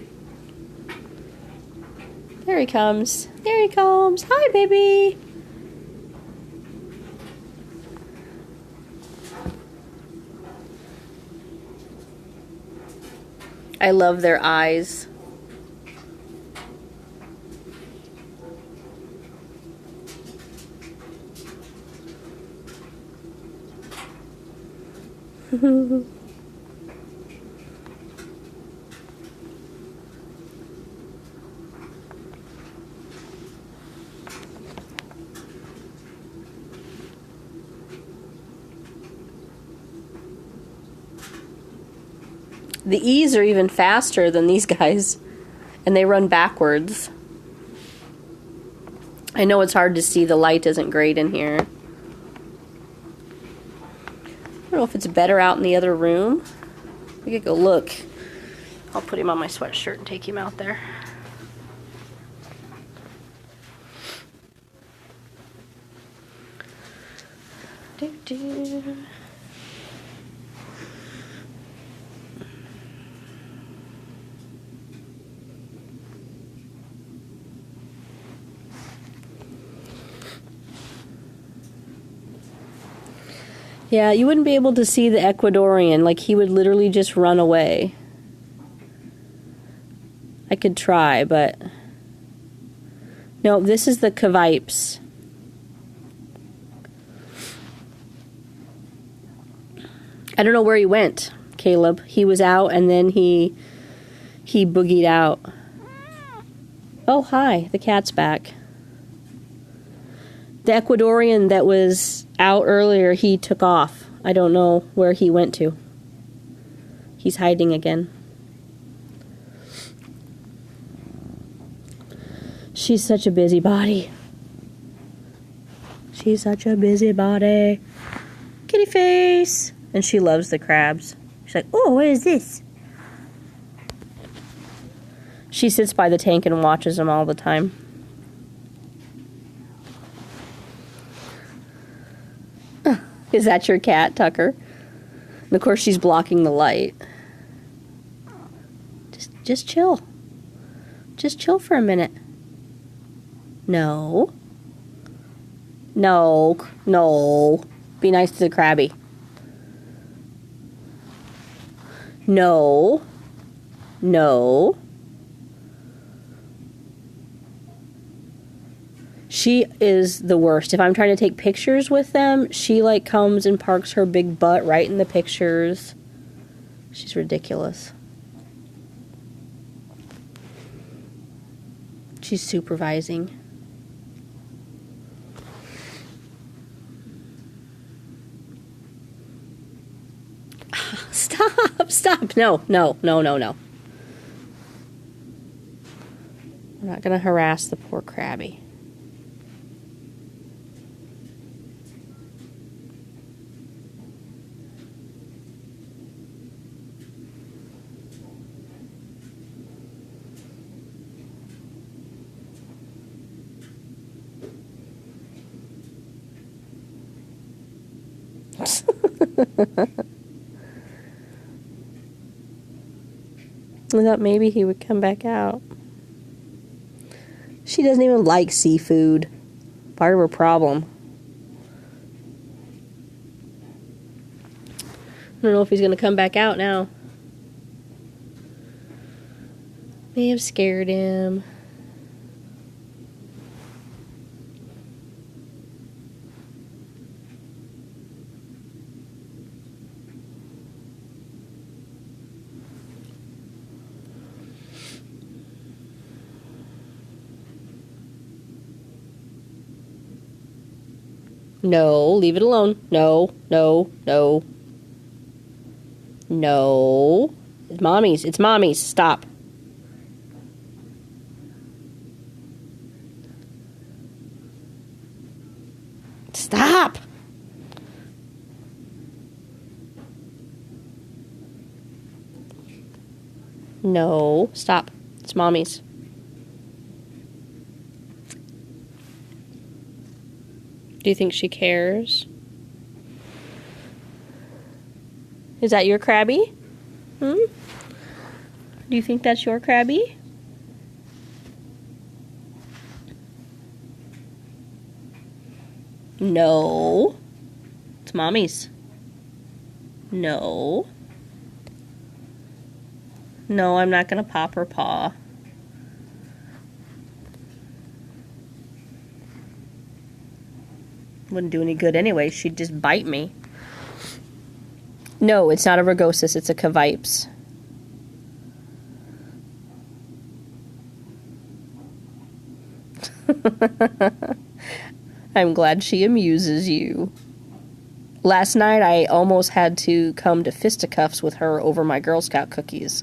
[SPEAKER 1] There he comes. There he comes. Hi, baby. I love their eyes. The E's are even faster than these guys, and they run backwards. I know it's hard to see, the light isn't great in here. I don't know if it's better out in the other room. We could go look. I'll put him on my sweatshirt and take him out there. Doo-doo. Yeah, you wouldn't be able to see the Ecuadorian. Like, he would literally just run away. I could try, but... No, this is the Cavipes. I don't know where he went, Caleb. He was out, and then he boogied out. Oh, hi. The cat's back. The Ecuadorian that was out earlier, he took off. I don't know where he went to. He's hiding again. She's such a busybody. She's such a busybody. Kitty face. And she loves the crabs. She's like, oh, what is this? She sits by the tank and watches them all the time. Is that your cat, Tucker? of course, she's blocking the light. Just chill. Just chill for a minute. No. No. No. Be nice to the crabby. No. No. She is the worst. If I'm trying to take pictures with them, she like comes and parks her big butt right in the pictures. She's ridiculous. She's supervising. Stop, stop. No, no, no, no, no. We're not going to harass the poor crabby. I thought maybe he would come back out. She doesn't even like seafood. Part of her problem. I don't know if he's going to come back out now. May have scared him. No, leave it alone. No, no, no. No. It's mommy's. It's mommy's. Stop. Stop. No. Stop. It's mommy's. Do you think she cares? Is that your crabby? Do you think that's your crabby? No. It's mommy's. No. No, I'm not going to pop her paw. Wouldn't do any good anyway. She'd just bite me. No, it's not a rugosus. It's a cavipes. I'm glad she amuses you. Last night, I almost had to come to fisticuffs with her over my Girl Scout cookies.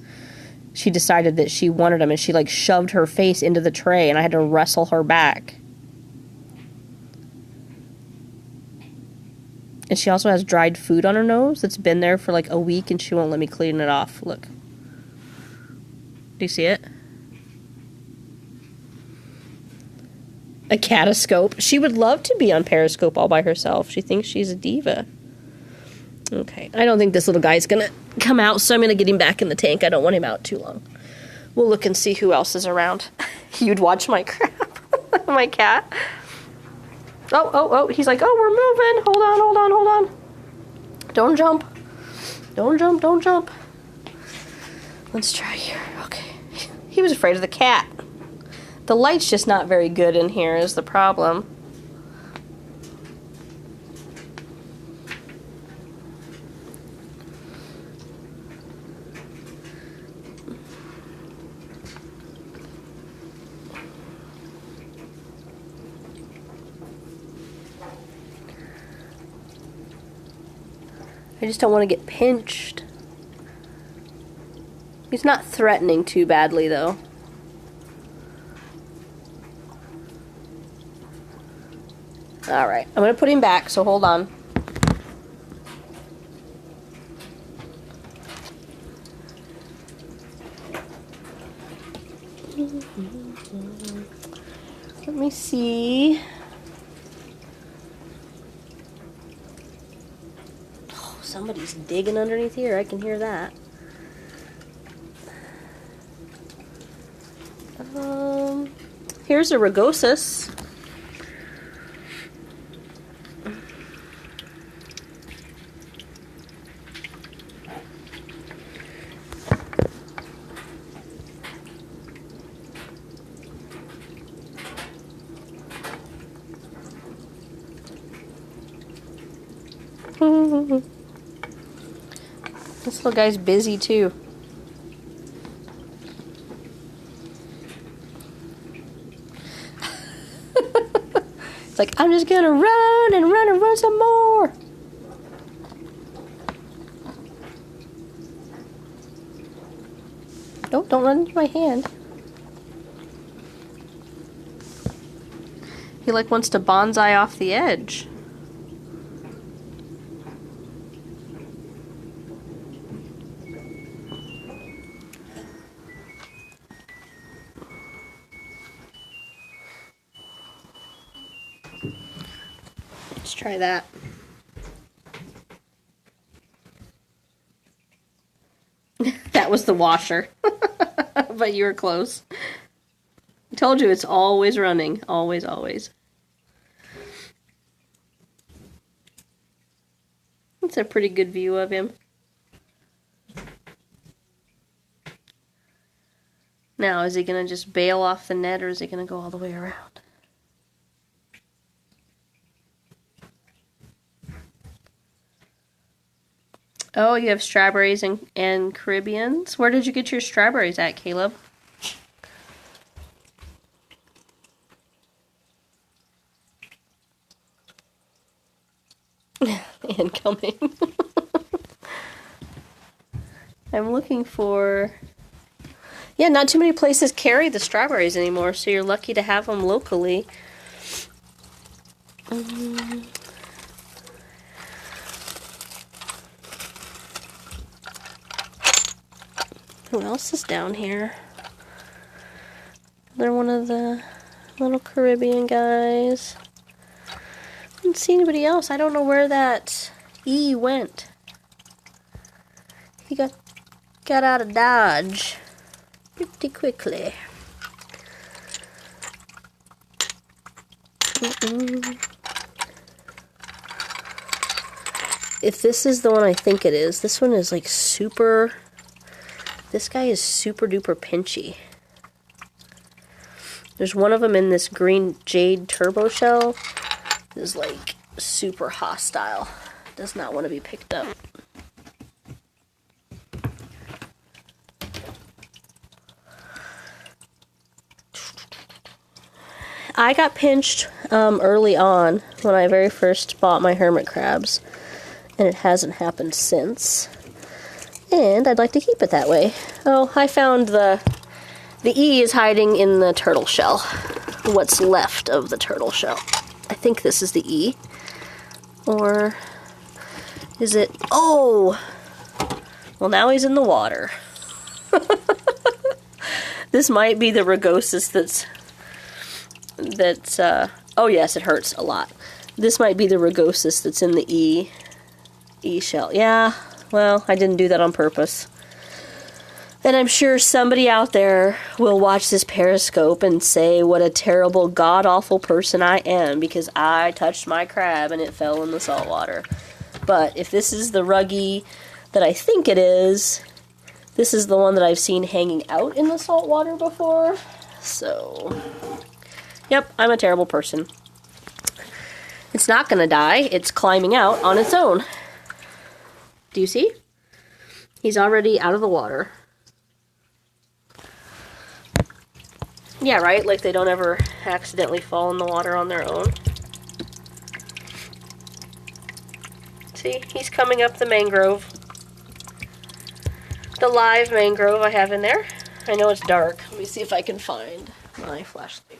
[SPEAKER 1] She decided that she wanted them, and she, like, shoved her face into the tray, and I had to wrestle her back. And she also has dried food on her nose that's been there for like a week, and she won't let me clean it off. Look. Do you see it? A Catascope. She would love to be on Periscope all by herself. She thinks she's a diva. Okay. I don't think this little guy's going to come out, so I'm going to get him back in the tank. I don't want him out too long. We'll look and see who else is around. You'd watch my crap. My cat. Oh, he's like, oh, we're moving. Hold on. Don't jump. Don't jump. Let's try here. Okay. He was afraid of the cat. The light's just not very good in here is the problem. I just don't want to get pinched. He's not threatening too badly, though. Alright, I'm going to put him back, so hold on. Let me see. somebody's digging underneath here. I can hear that. Here's a rugosus. This little guy's busy too. It's like, I'm just gonna run and run and run some more. Oh, don't run into my hand. He like wants to bonsai off the edge. Let's try that. That was the washer. But you were close. I told you it's always running. Always, always. That's a pretty good view of him. Now, is he going to just bail off the net or is he going to go all the way around? Oh, you have strawberries and Caribbeans. Where did you get your strawberries at, Caleb? Incoming. I'm looking for... Yeah, not too many places carry the strawberries anymore, so you're lucky to have them locally. Who else is down here? They're one of the little Caribbean guys. I didn't see anybody else. I don't know where that E went. He got out of Dodge pretty quickly. If this is the one I think it is, this one is like super... This guy is super duper pinchy. There's one of them in this green jade turbo shell. Is like super hostile. Does not want to be picked up. I got pinched early on when I very first bought my hermit crabs, and it hasn't happened since. And I'd like to keep it that way. Oh, I found the E is hiding in the turtle shell. What's left of the turtle shell. I think this is the E. Or is it... Oh! Well, now he's in the water. This might be the rugosus that's... Oh, yes, it hurts a lot. This might be the rugosus that's in the E shell. Yeah, well, I didn't do that on purpose. And I'm sure somebody out there will watch this Periscope and say what a terrible, god-awful person I am because I touched my crab and it fell in the salt water. But if this is the ruggy that I think it is, this is the one that I've seen hanging out in the salt water before. So, yep, I'm a terrible person. It's not going to die. It's climbing out on its own. Do you see? He's already out of the water. Yeah, right? Like they don't ever accidentally fall in the water on their own. See? He's coming up the mangrove. The live mangrove I have in there. I know it's dark. Let me see if I can find my flashlight.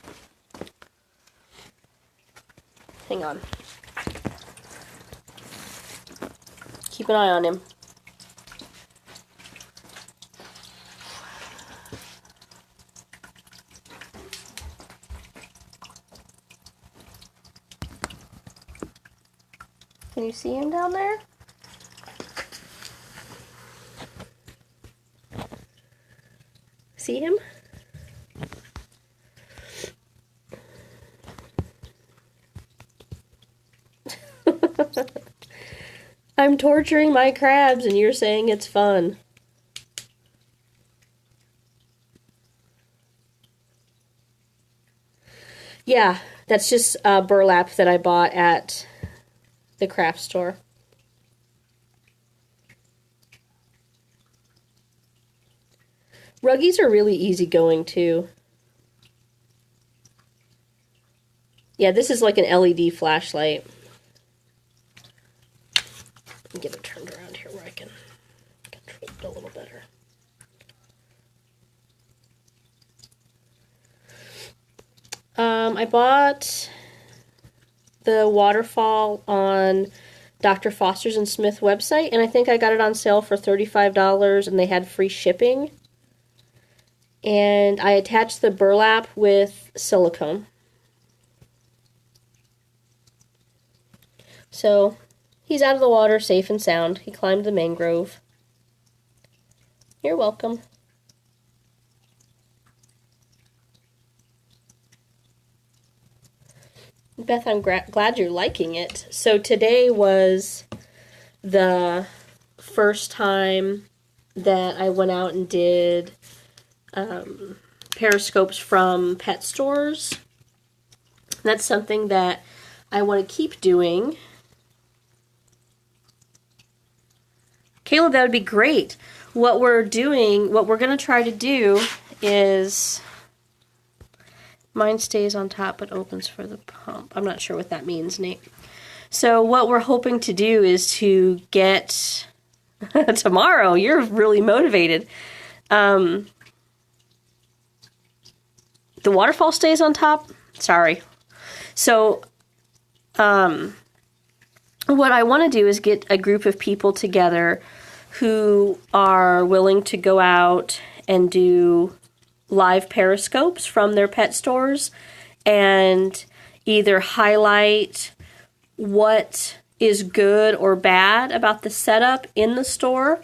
[SPEAKER 1] Hang on. Keep an eye on him. Can you see him down there? see him? I'm torturing my crabs and you're saying it's fun. Yeah, that's just burlap that I bought at the craft store. Ruggies are really easygoing too. Yeah, this is like an LED flashlight. Let me get it turned around here where I can control it a little better. I bought the waterfall on Dr. Foster's and Smith website, and I think I got it on sale for $35, and they had free shipping. And I attached the burlap with silicone. So, he's out of the water, safe and sound. He climbed the mangrove. You're welcome. Beth, I'm glad you're liking it. So today was the first time that I went out and did periscopes from pet stores. That's something that I want to keep doing. Caleb, that would be great. What we're going to try to do is... Mine stays on top but opens for the pump. I'm not sure what that means, Nate. So what we're hoping to do is to get... Tomorrow, you're really motivated. The waterfall stays on top? Sorry. So, what I want to do is get a group of people together who are willing to go out and do live periscopes from their pet stores and either highlight what is good or bad about the setup in the store.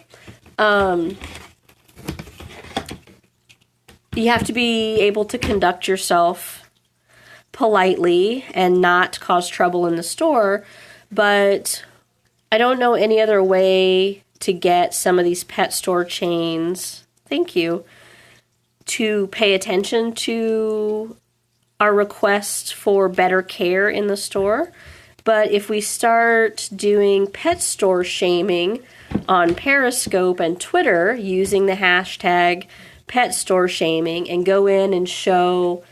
[SPEAKER 1] You have to be able to conduct yourself politely and not cause trouble in the store, but I don't know any other way to get some of these pet store chains, thank you, to pay attention to our request for better care in the store. But if we start doing pet store shaming on Periscope and Twitter using the hashtag pet store shaming and go in and show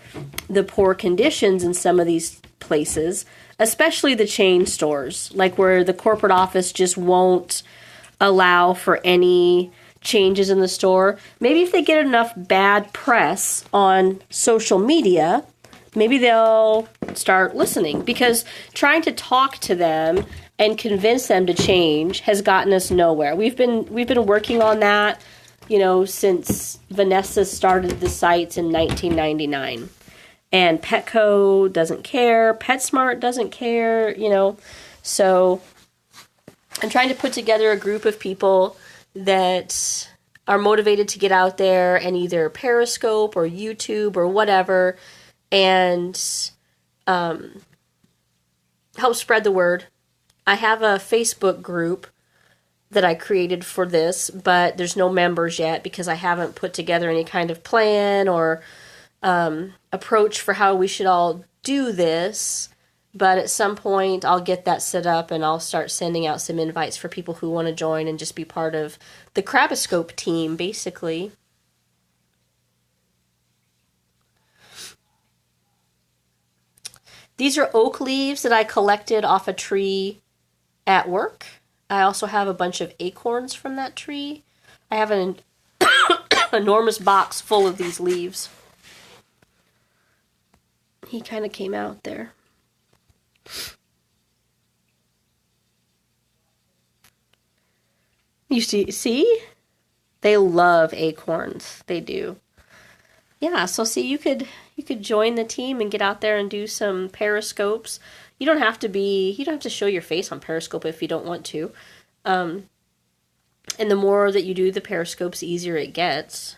[SPEAKER 1] the poor conditions in some of these places, especially the chain stores, like where the corporate office just won't allow for any changes in the store. Maybe if they get enough bad press on social media, maybe they'll start listening, because trying to talk to them and convince them to change has gotten us nowhere. We've been working on that, since Vanessa started the sites in 1999. And Petco doesn't care, PetSmart doesn't care, So I'm trying to put together a group of people that are motivated to get out there and either Periscope or YouTube or whatever and help spread the word. I have a Facebook group that I created for this, but there's no members yet because I haven't put together any kind of plan or approach for how we should all do this. But at some point, I'll get that set up and I'll start sending out some invites for people who want to join and just be part of the Crabiscope team, basically. These are oak leaves that I collected off a tree at work. I also have a bunch of acorns from that tree. I have an enormous box full of these leaves. He kind of came out there. You see? They love acorns. They do. Yeah, so see, you could join the team and get out there and do some periscopes. You don't have to show your face on Periscope if you don't want to. And the more that you do the periscopes, the easier it gets.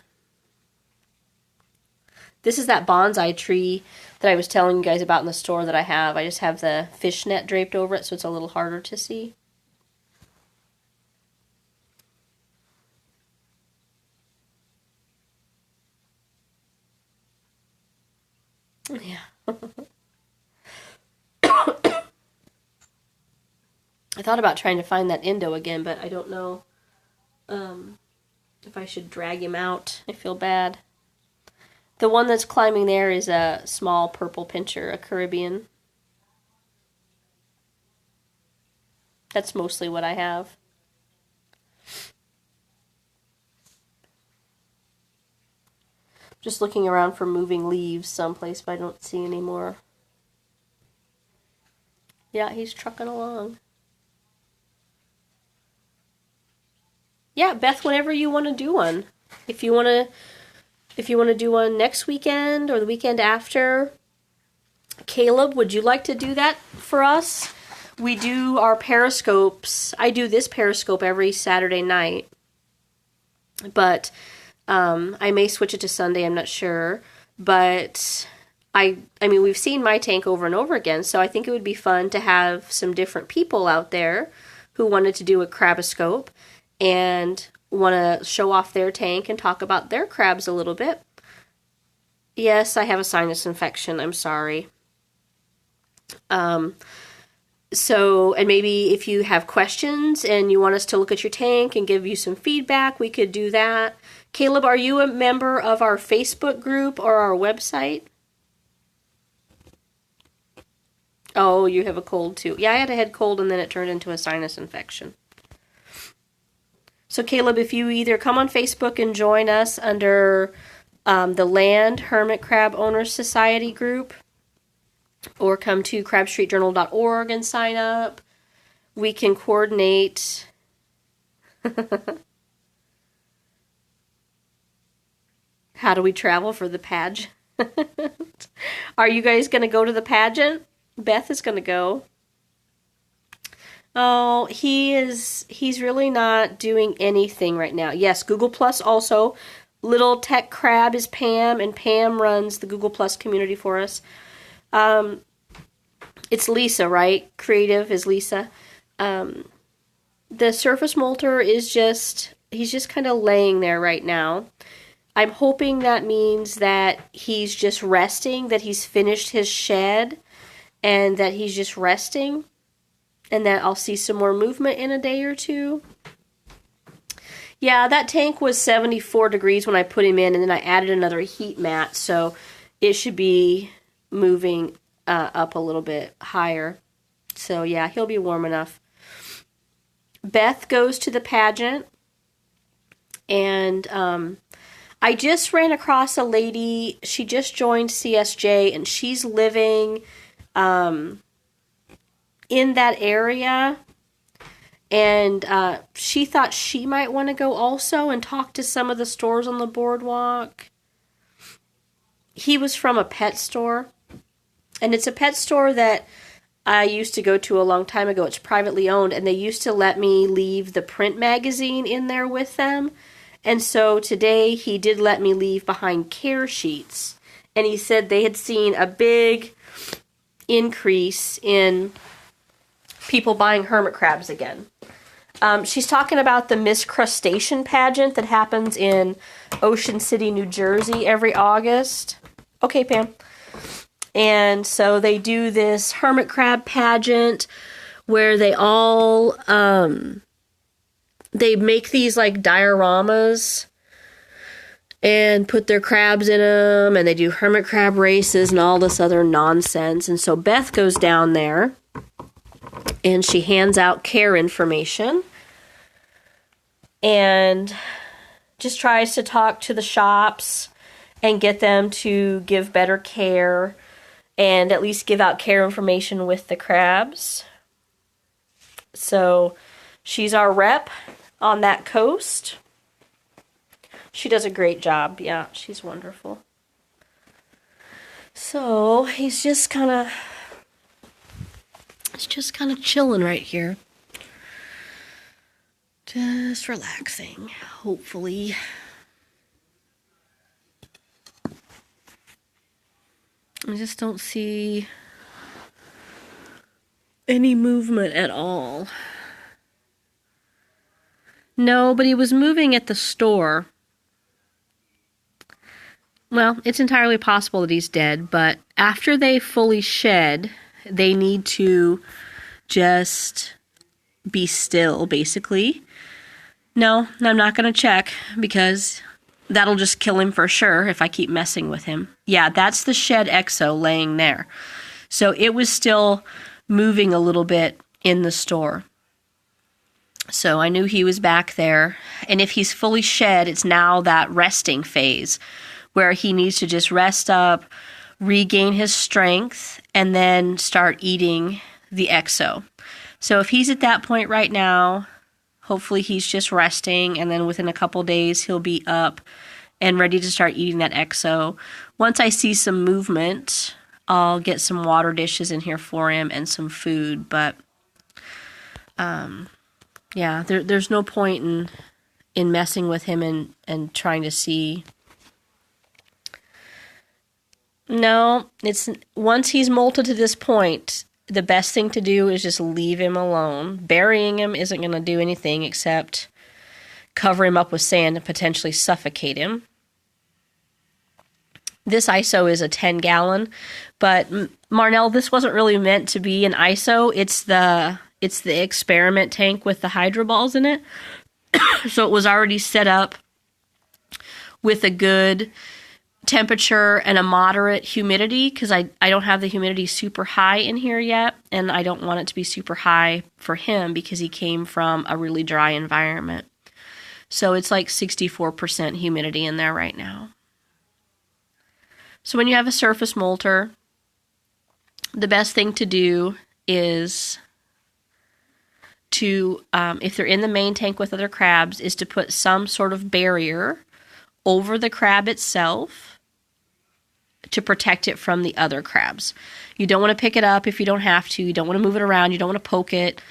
[SPEAKER 1] This is that bonsai tree that I was telling you guys about in the store that I have. I just have the fish net draped over it, so it's a little harder to see. Yeah. I thought about trying to find that Indo again, but I don't know if I should drag him out. I feel bad. The one that's climbing there is a small purple pincher, a Caribbean. That's mostly what I have. Just looking around for moving leaves someplace, but I don't see any more. Yeah, he's trucking along. Yeah, Beth, whenever you want to do one. If you want to do one next weekend or the weekend after. Caleb, would you like to do that for us? We do our periscopes. I do this periscope every Saturday night. But I may switch it to Sunday, I'm not sure. But I mean, we've seen my tank over and over again, so I think it would be fun to have some different people out there who wanted to do a Crabiscope and want to show off their tank and talk about their crabs a little bit. Yes, I have a sinus infection. I'm sorry. So, and maybe if you have questions and you want us to look at your tank and give you some feedback, we could do that. Caleb, are you a member of our Facebook group or our website? Oh, you have a cold too. Yeah, I had a head cold and then it turned into a sinus infection. So Caleb, if you either come on Facebook and join us under the Land Hermit Crab Owners Society group, or come to crabstreetjournal.org and sign up, we can coordinate. How do we travel for the pageant? Are you guys going to go to the pageant? Beth is going to go. Oh, he's really not doing anything right now. Yes, Google Plus also. Little Tech Crab is Pam, and Pam runs the Google Plus community for us. It's Lisa, right? Creative is Lisa. The surface molter is he's just kind of laying there right now. I'm hoping that means that he's just resting, that he's finished his shed, and that he's just resting. And that I'll see some more movement in a day or two. Yeah, that tank was 74 degrees when I put him in, and then I added another heat mat, so it should be moving up a little bit higher. So yeah, he'll be warm enough. Beth goes to the pageant, and I just ran across a lady. She just joined CSJ, and she's living in that area, and she thought she might want to go also and talk to some of the stores on the boardwalk. He was from a pet store, and it's a pet store that I used to go to a long time ago. It's privately owned, and they used to let me leave the print magazine in there with them, and so today he did let me leave behind care sheets, and he said they had seen a big increase in people buying hermit crabs again. She's talking about the Miss Crustacean pageant that happens in Ocean City, New Jersey every August. Okay, Pam. And so they do this hermit crab pageant where they all, they make these like dioramas and put their crabs in them, and they do hermit crab races and all this other nonsense. And so Beth goes down there and she hands out care information and just tries to talk to the shops and get them to give better care and at least give out care information with the crabs. So she's our rep on that coast. She does a great job. Yeah, she's wonderful. So he's just kind of chilling right here. Just relaxing, hopefully. I just don't see any movement at all. No, but he was moving at the store. Well, it's entirely possible that he's dead, but after they fully shed, they need to just be still, basically. No, I'm not going to check because that'll just kill him for sure if I keep messing with him. Yeah, that's the shed exo laying there. So it was still moving a little bit in the store. So I knew he was back there. And if he's fully shed, it's now that resting phase where he needs to just rest up, regain his strength, and then start eating the exo. So if he's at that point right now, hopefully he's just resting, and then within a couple days he'll be up and ready to start eating that exo. Once I see some movement, I'll get some water dishes in here for him and some food. But yeah, there's no point in messing with him and trying to see. No, it's once he's molted to this point, the best thing to do is just leave him alone. Burying him isn't going to do anything except cover him up with sand and potentially suffocate him. This ISO is a 10-gallon, but Marnell, this wasn't really meant to be an ISO. It's the experiment tank with the hydro balls in it. So it was already set up with a good temperature and a moderate humidity because I don't have the humidity super high in here yet, and I don't want it to be super high for him because he came from a really dry environment. So it's like 64% humidity in there right now. So when you have a surface molter, the best thing to do is to, if they're in the main tank with other crabs, is to put some sort of barrier over the crab itself to protect it from the other crabs. You don't want to pick it up if you don't have to. You don't want to move it around. You don't want to poke it.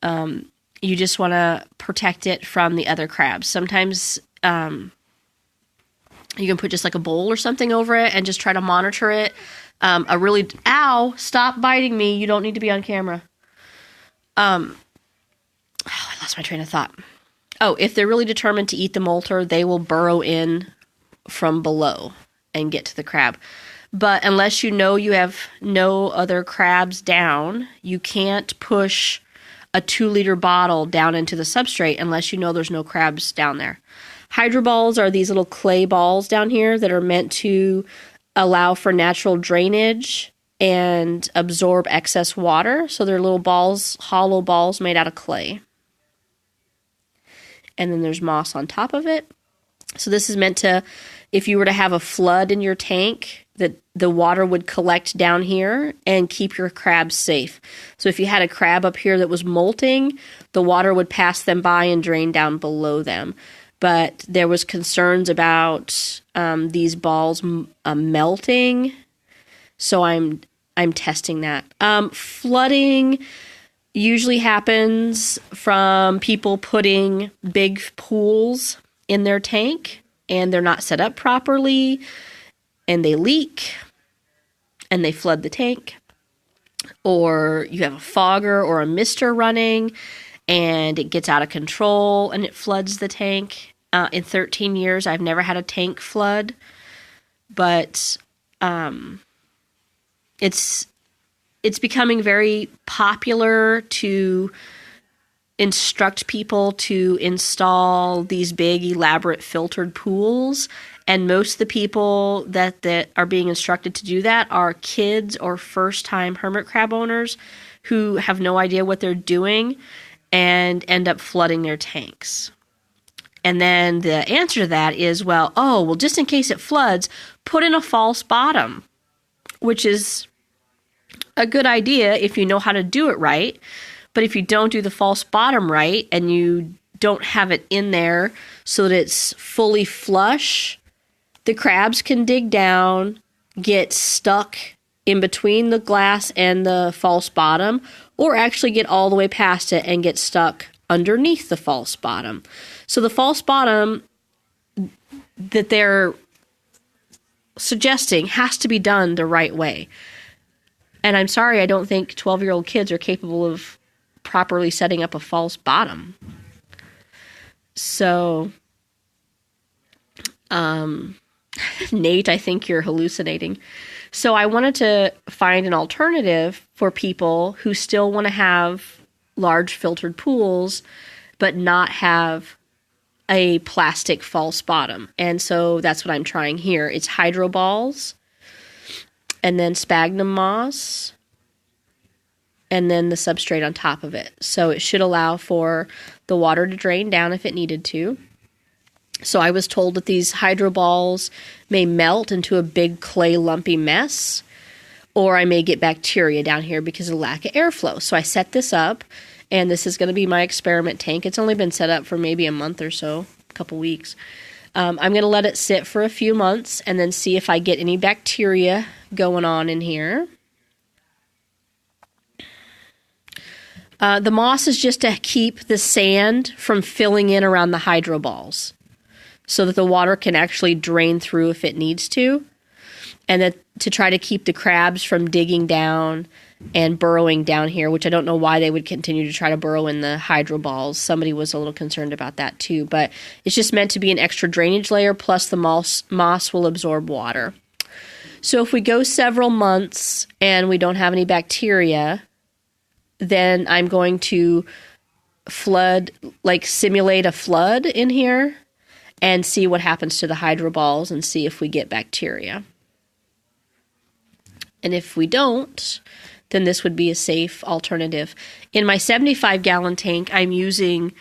[SPEAKER 1] You just want to protect it from the other crabs. Sometimes you can put just like a bowl or something over it and just try to monitor it. Ow, stop biting me. You don't need to be on camera. I lost my train of thought. Oh, if they're really determined to eat the molter, they will burrow in from below and get to the crab. But unless you know you have no other crabs down, you can't push a 2-liter bottle down into the substrate unless you know there's no crabs down there. Hydro balls are these little clay balls down here that are meant to allow for natural drainage and absorb excess water. So they're little balls, hollow balls made out of clay. And then there's moss on top of it. So this is meant to, if you were to have a flood in your tank, that the water would collect down here and keep your crabs safe. So if you had a crab up here that was molting, the water would pass them by and drain down below them. But there was concerns about these balls melting, so I'm testing that. Flooding usually happens from people putting big pools in their tank and they're not set up properly and they leak and they flood the tank. Or you have a fogger or a mister running and it gets out of control and it floods the tank. In 13 years, I've never had a tank flood, but it's becoming very popular to instruct people to install these big, elaborate filtered pools. And most of the people that are being instructed to do that are kids or first-time hermit crab owners who have no idea what they're doing and end up flooding their tanks. And then the answer to that is, well, just in case it floods, put in a false bottom, which is a good idea if you know how to do it right. But if you don't do the false bottom right and you don't have it in there so that it's fully flush, the crabs can dig down, get stuck in between the glass and the false bottom, or actually get all the way past it and get stuck underneath the false bottom. So the false bottom that they're suggesting has to be done the right way. And I'm sorry, I don't think 12-year-old kids are capable of properly setting up a false bottom. So, Nate, I think you're hallucinating. So I wanted to find an alternative for people who still want to have large filtered pools, but not have a plastic false bottom. And so that's what I'm trying here. It's hydro balls, and then sphagnum moss, and then the substrate on top of it. So it should allow for the water to drain down if it needed to. So I was told that these hydro balls may melt into a big clay lumpy mess, or I may get bacteria down here because of lack of airflow. So I set this up, and this is going to be my experiment tank. It's only been set up for maybe a month or so, a couple weeks. I'm going to let it sit for a few months and then see if I get any bacteria going on in here. The moss is just to keep the sand from filling in around the hydro balls, so that the water can actually drain through if it needs to, and that to try to keep the crabs from digging down and burrowing down here, which I don't know why they would continue to try to burrow in the hydro balls. Somebody was a little concerned about that too, but it's just meant to be an extra drainage layer, plus the moss will absorb water. So if we go several months and we don't have any bacteria, then I'm going to flood, like simulate a flood in here, and see what happens to the hydro balls and see if we get bacteria. And if we don't, then this would be a safe alternative. In my 75-gallon tank, I'm using,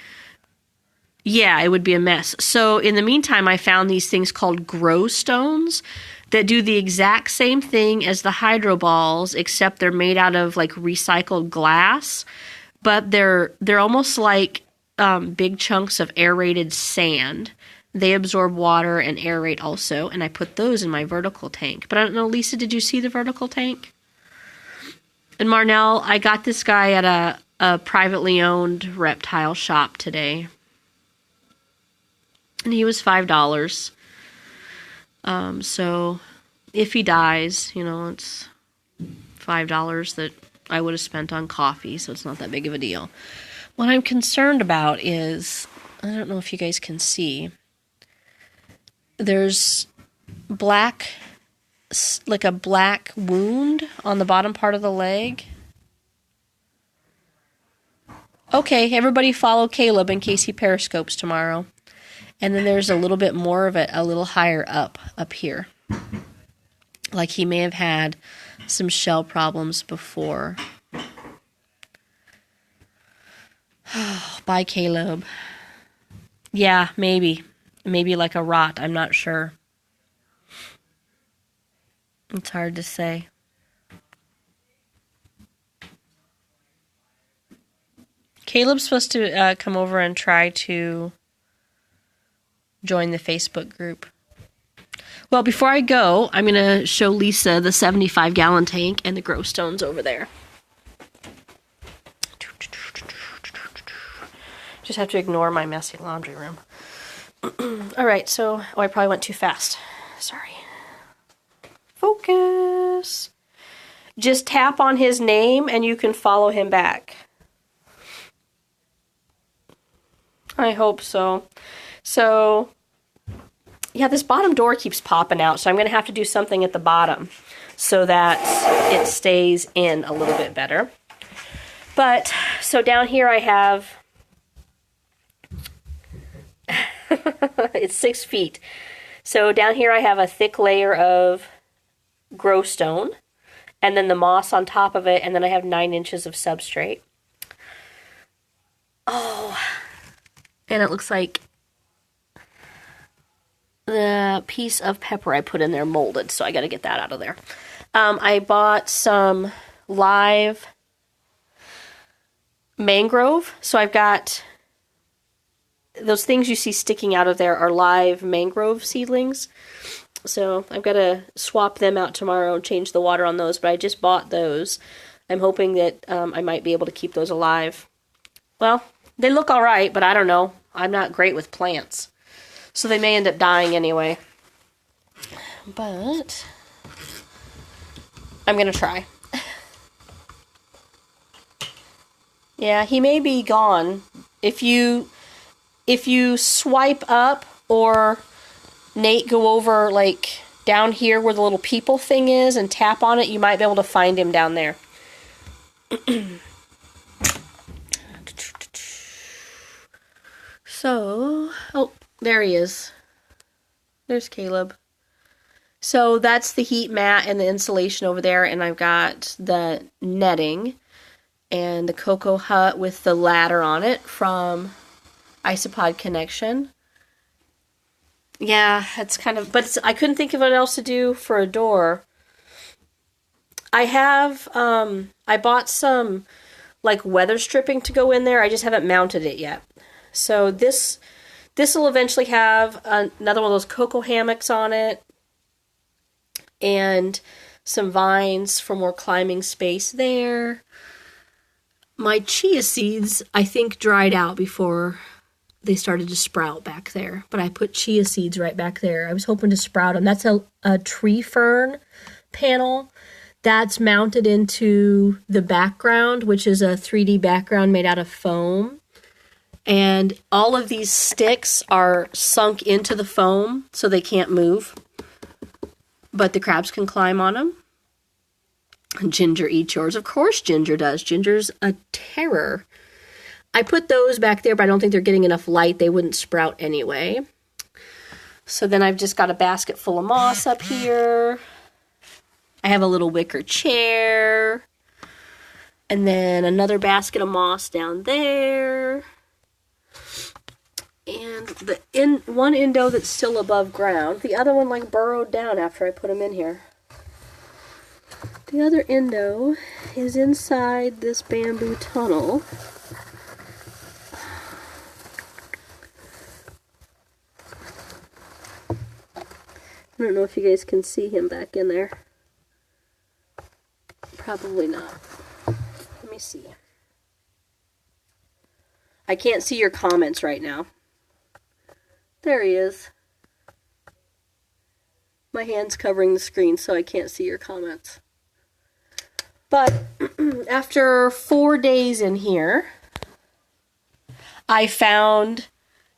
[SPEAKER 1] it would be a mess. So in the meantime, I found these things called grow stones that do the exact same thing as the hydro balls, except they're made out of like recycled glass, but they're almost like big chunks of aerated sand. They absorb water and aerate also, and I put those in my vertical tank. But I don't know, Lisa, did you see the vertical tank? And Marnell, I got this guy at a privately owned reptile shop today, and he was $5. So if he dies, it's $5 that I would have spent on coffee, so it's not that big of a deal. What I'm concerned about is, I don't know if you guys can see, there's black, like a black wound on the bottom part of the leg. Okay, everybody follow Caleb in case he periscopes tomorrow. And then there's a little bit more of it a little higher up here. Like he may have had some shell problems before. Bye, Caleb. Yeah, maybe. Maybe like a rot, I'm not sure. It's hard to say. Caleb's supposed to come over and try to join the Facebook group. Well, before I go, I'm going to show Lisa the 75-gallon tank and the grow stones over there. Just have to ignore my messy laundry room. All right, so I probably went too fast. Sorry. Focus. Just tap on his name and you can follow him back. I hope so. So, yeah, this bottom door keeps popping out, so I'm going to have to do something at the bottom so that it stays in a little bit better. But, so down here I have, it's 6 feet. So down here I have a thick layer of grow stone, and then the moss on top of it, and then I have 9 inches of substrate. Oh, and it looks like the piece of pepper I put in there molded, so I got to get that out of there. I bought some live mangrove, so I've got those things you see sticking out of there are live mangrove seedlings. So I've got to swap them out tomorrow and change the water on those, but I just bought those. I'm hoping that I might be able to keep those alive. Well, they look all right, but I don't know. I'm not great with plants. So they may end up dying anyway. but I'm going to try. Yeah, he may be gone. If you swipe up, or Nate, go over like down here where the little people thing is and tap on it, you might be able to find him down there. So, oh, there he is. There's Caleb. So that's the heat mat and the insulation over there, and I've got the netting and the cocoa hut with the ladder on it from Isopod Connection. Yeah, it's kind of, but I couldn't think of what else to do for a door. I bought some like weather stripping to go in there. I just haven't mounted it yet. So this will eventually have another one of those cocoa hammocks on it, and some vines for more climbing space there. My chia seeds, I think, dried out before they started to sprout back there. But I put chia seeds right back there. I was hoping to sprout them. That's a tree fern panel that's mounted into the background, which is a 3D background made out of foam. And all of these sticks are sunk into the foam so they can't move. But the crabs can climb on them. Ginger eats yours. Of course Ginger does. Ginger's a terror. I put those back there, but I don't think they're getting enough light. They wouldn't sprout anyway. So then I've just got a basket full of moss up here. I have a little wicker chair. And then another basket of moss down there. And one Indo that's still above ground. The other one like burrowed down after I put him in here. The other Indo is inside this bamboo tunnel. I don't know if you guys can see him back in there. Probably not. Let me see. I can't see your comments right now. There he is. My hand's covering the screen, so I can't see your comments. But after 4 days in here, I found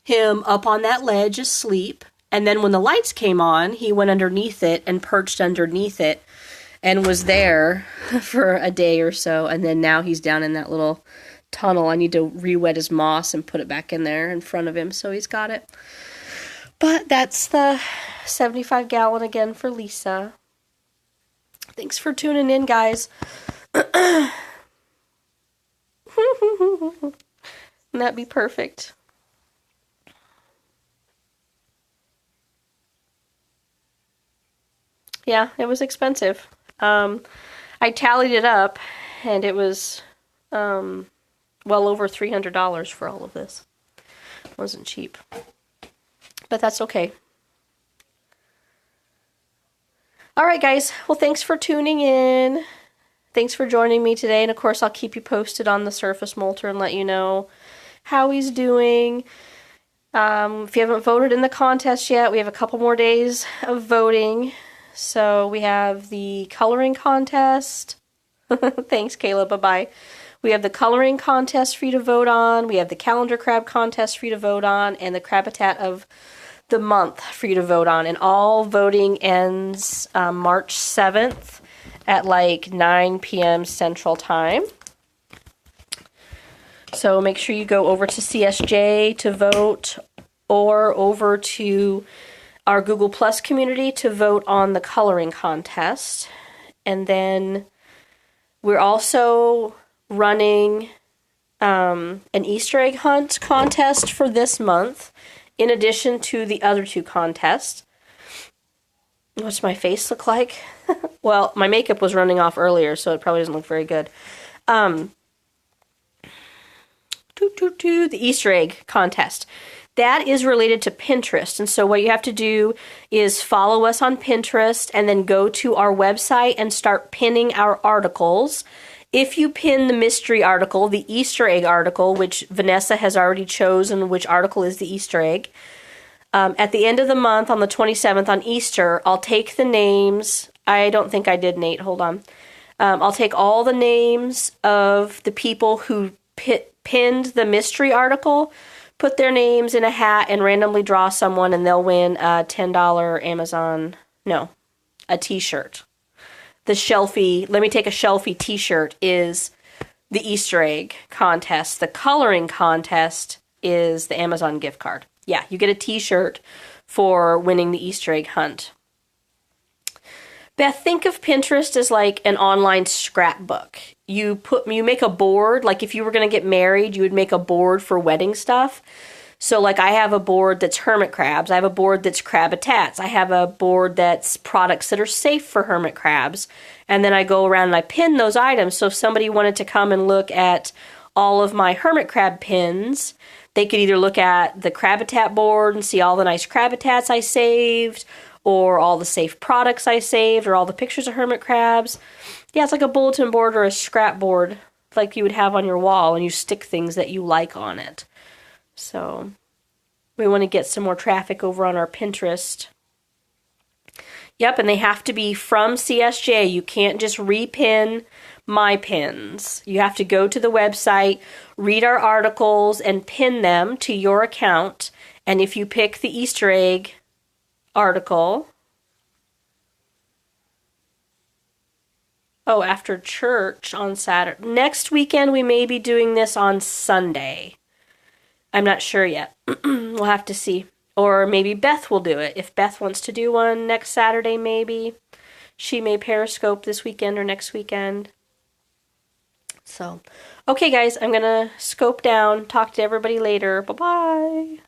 [SPEAKER 1] him up on that ledge asleep. And then when the lights came on, he went underneath it and perched underneath it and was there for a day or so. And then now he's down in that little tunnel. I need to re-wet his moss and put it back in there in front of him so he's got it. But that's the 75 gallon again for Lisa. Thanks for tuning in, guys. Wouldn't that be perfect? Yeah, it was expensive. I tallied it up, and it was well over $300 for all of this. It wasn't cheap. But that's okay. Alright guys, well thanks for tuning in. Thanks for joining me today, and of course I'll keep you posted on the surface molter and let you know how he's doing. If you haven't voted in the contest yet, we have a couple more days of voting. So we have the coloring contest. Thanks, Kayla. Bye-bye. We have the coloring contest for you to vote on. We have the calendar crab contest for you to vote on, and the Crabitat of the month for you to vote on. And all voting ends March 7th at like 9 p.m. Central Time. So make sure you go over to CSJ to vote, or over to our Google Plus community to vote on the coloring contest. And then we're also running an Easter egg hunt contest for this month, in addition to the other two contests. What's my face look like? Well, my makeup was running off earlier, so it probably doesn't look very good. The Easter egg contest. That is related to Pinterest. And so what you have to do is follow us on Pinterest and then go to our website and start pinning our articles. If you pin the mystery article, the Easter egg article, which Vanessa has already chosen which article is the Easter egg, At the end of the month, on the 27th, on Easter, I'll take the names. I don't think I did, Nate. Hold on. I'll take all the names of the people who pinned the mystery article, put their names in a hat, and randomly draw someone, and they'll win a $10 a t-shirt. The Shelfie, let me take a Shelfie t-shirt is the Easter egg contest. The coloring contest is the Amazon gift card. Yeah, you get a t-shirt for winning the Easter egg hunt. Beth, think of Pinterest as like an online scrapbook. You make a board, like if you were going to get married, you would make a board for wedding stuff. So like I have a board that's hermit crabs. I have a board that's crabitats. I have a board that's products that are safe for hermit crabs. And then I go around and I pin those items. So if somebody wanted to come and look at all of my hermit crab pins, they could either look at the Crabitat board and see all the nice Crabitats I saved, or all the safe products I saved, or all the pictures of hermit crabs. Yeah, it's like a bulletin board or a scrap board like you would have on your wall, and you stick things that you like on it. So we want to get some more traffic over on our Pinterest. Yep, and they have to be from CSJ. You can't just repin my pins. You have to go to the website, read our articles, and pin them to your account. And if you pick the Easter egg article, after church on Saturday. Next weekend, we may be doing this on Sunday. I'm not sure yet. We'll have to see. Or maybe Beth will do it. If Beth wants to do one next Saturday, maybe. She may Periscope this weekend or next weekend. So, okay guys, I'm going to scope down. Talk to everybody later. Bye-bye.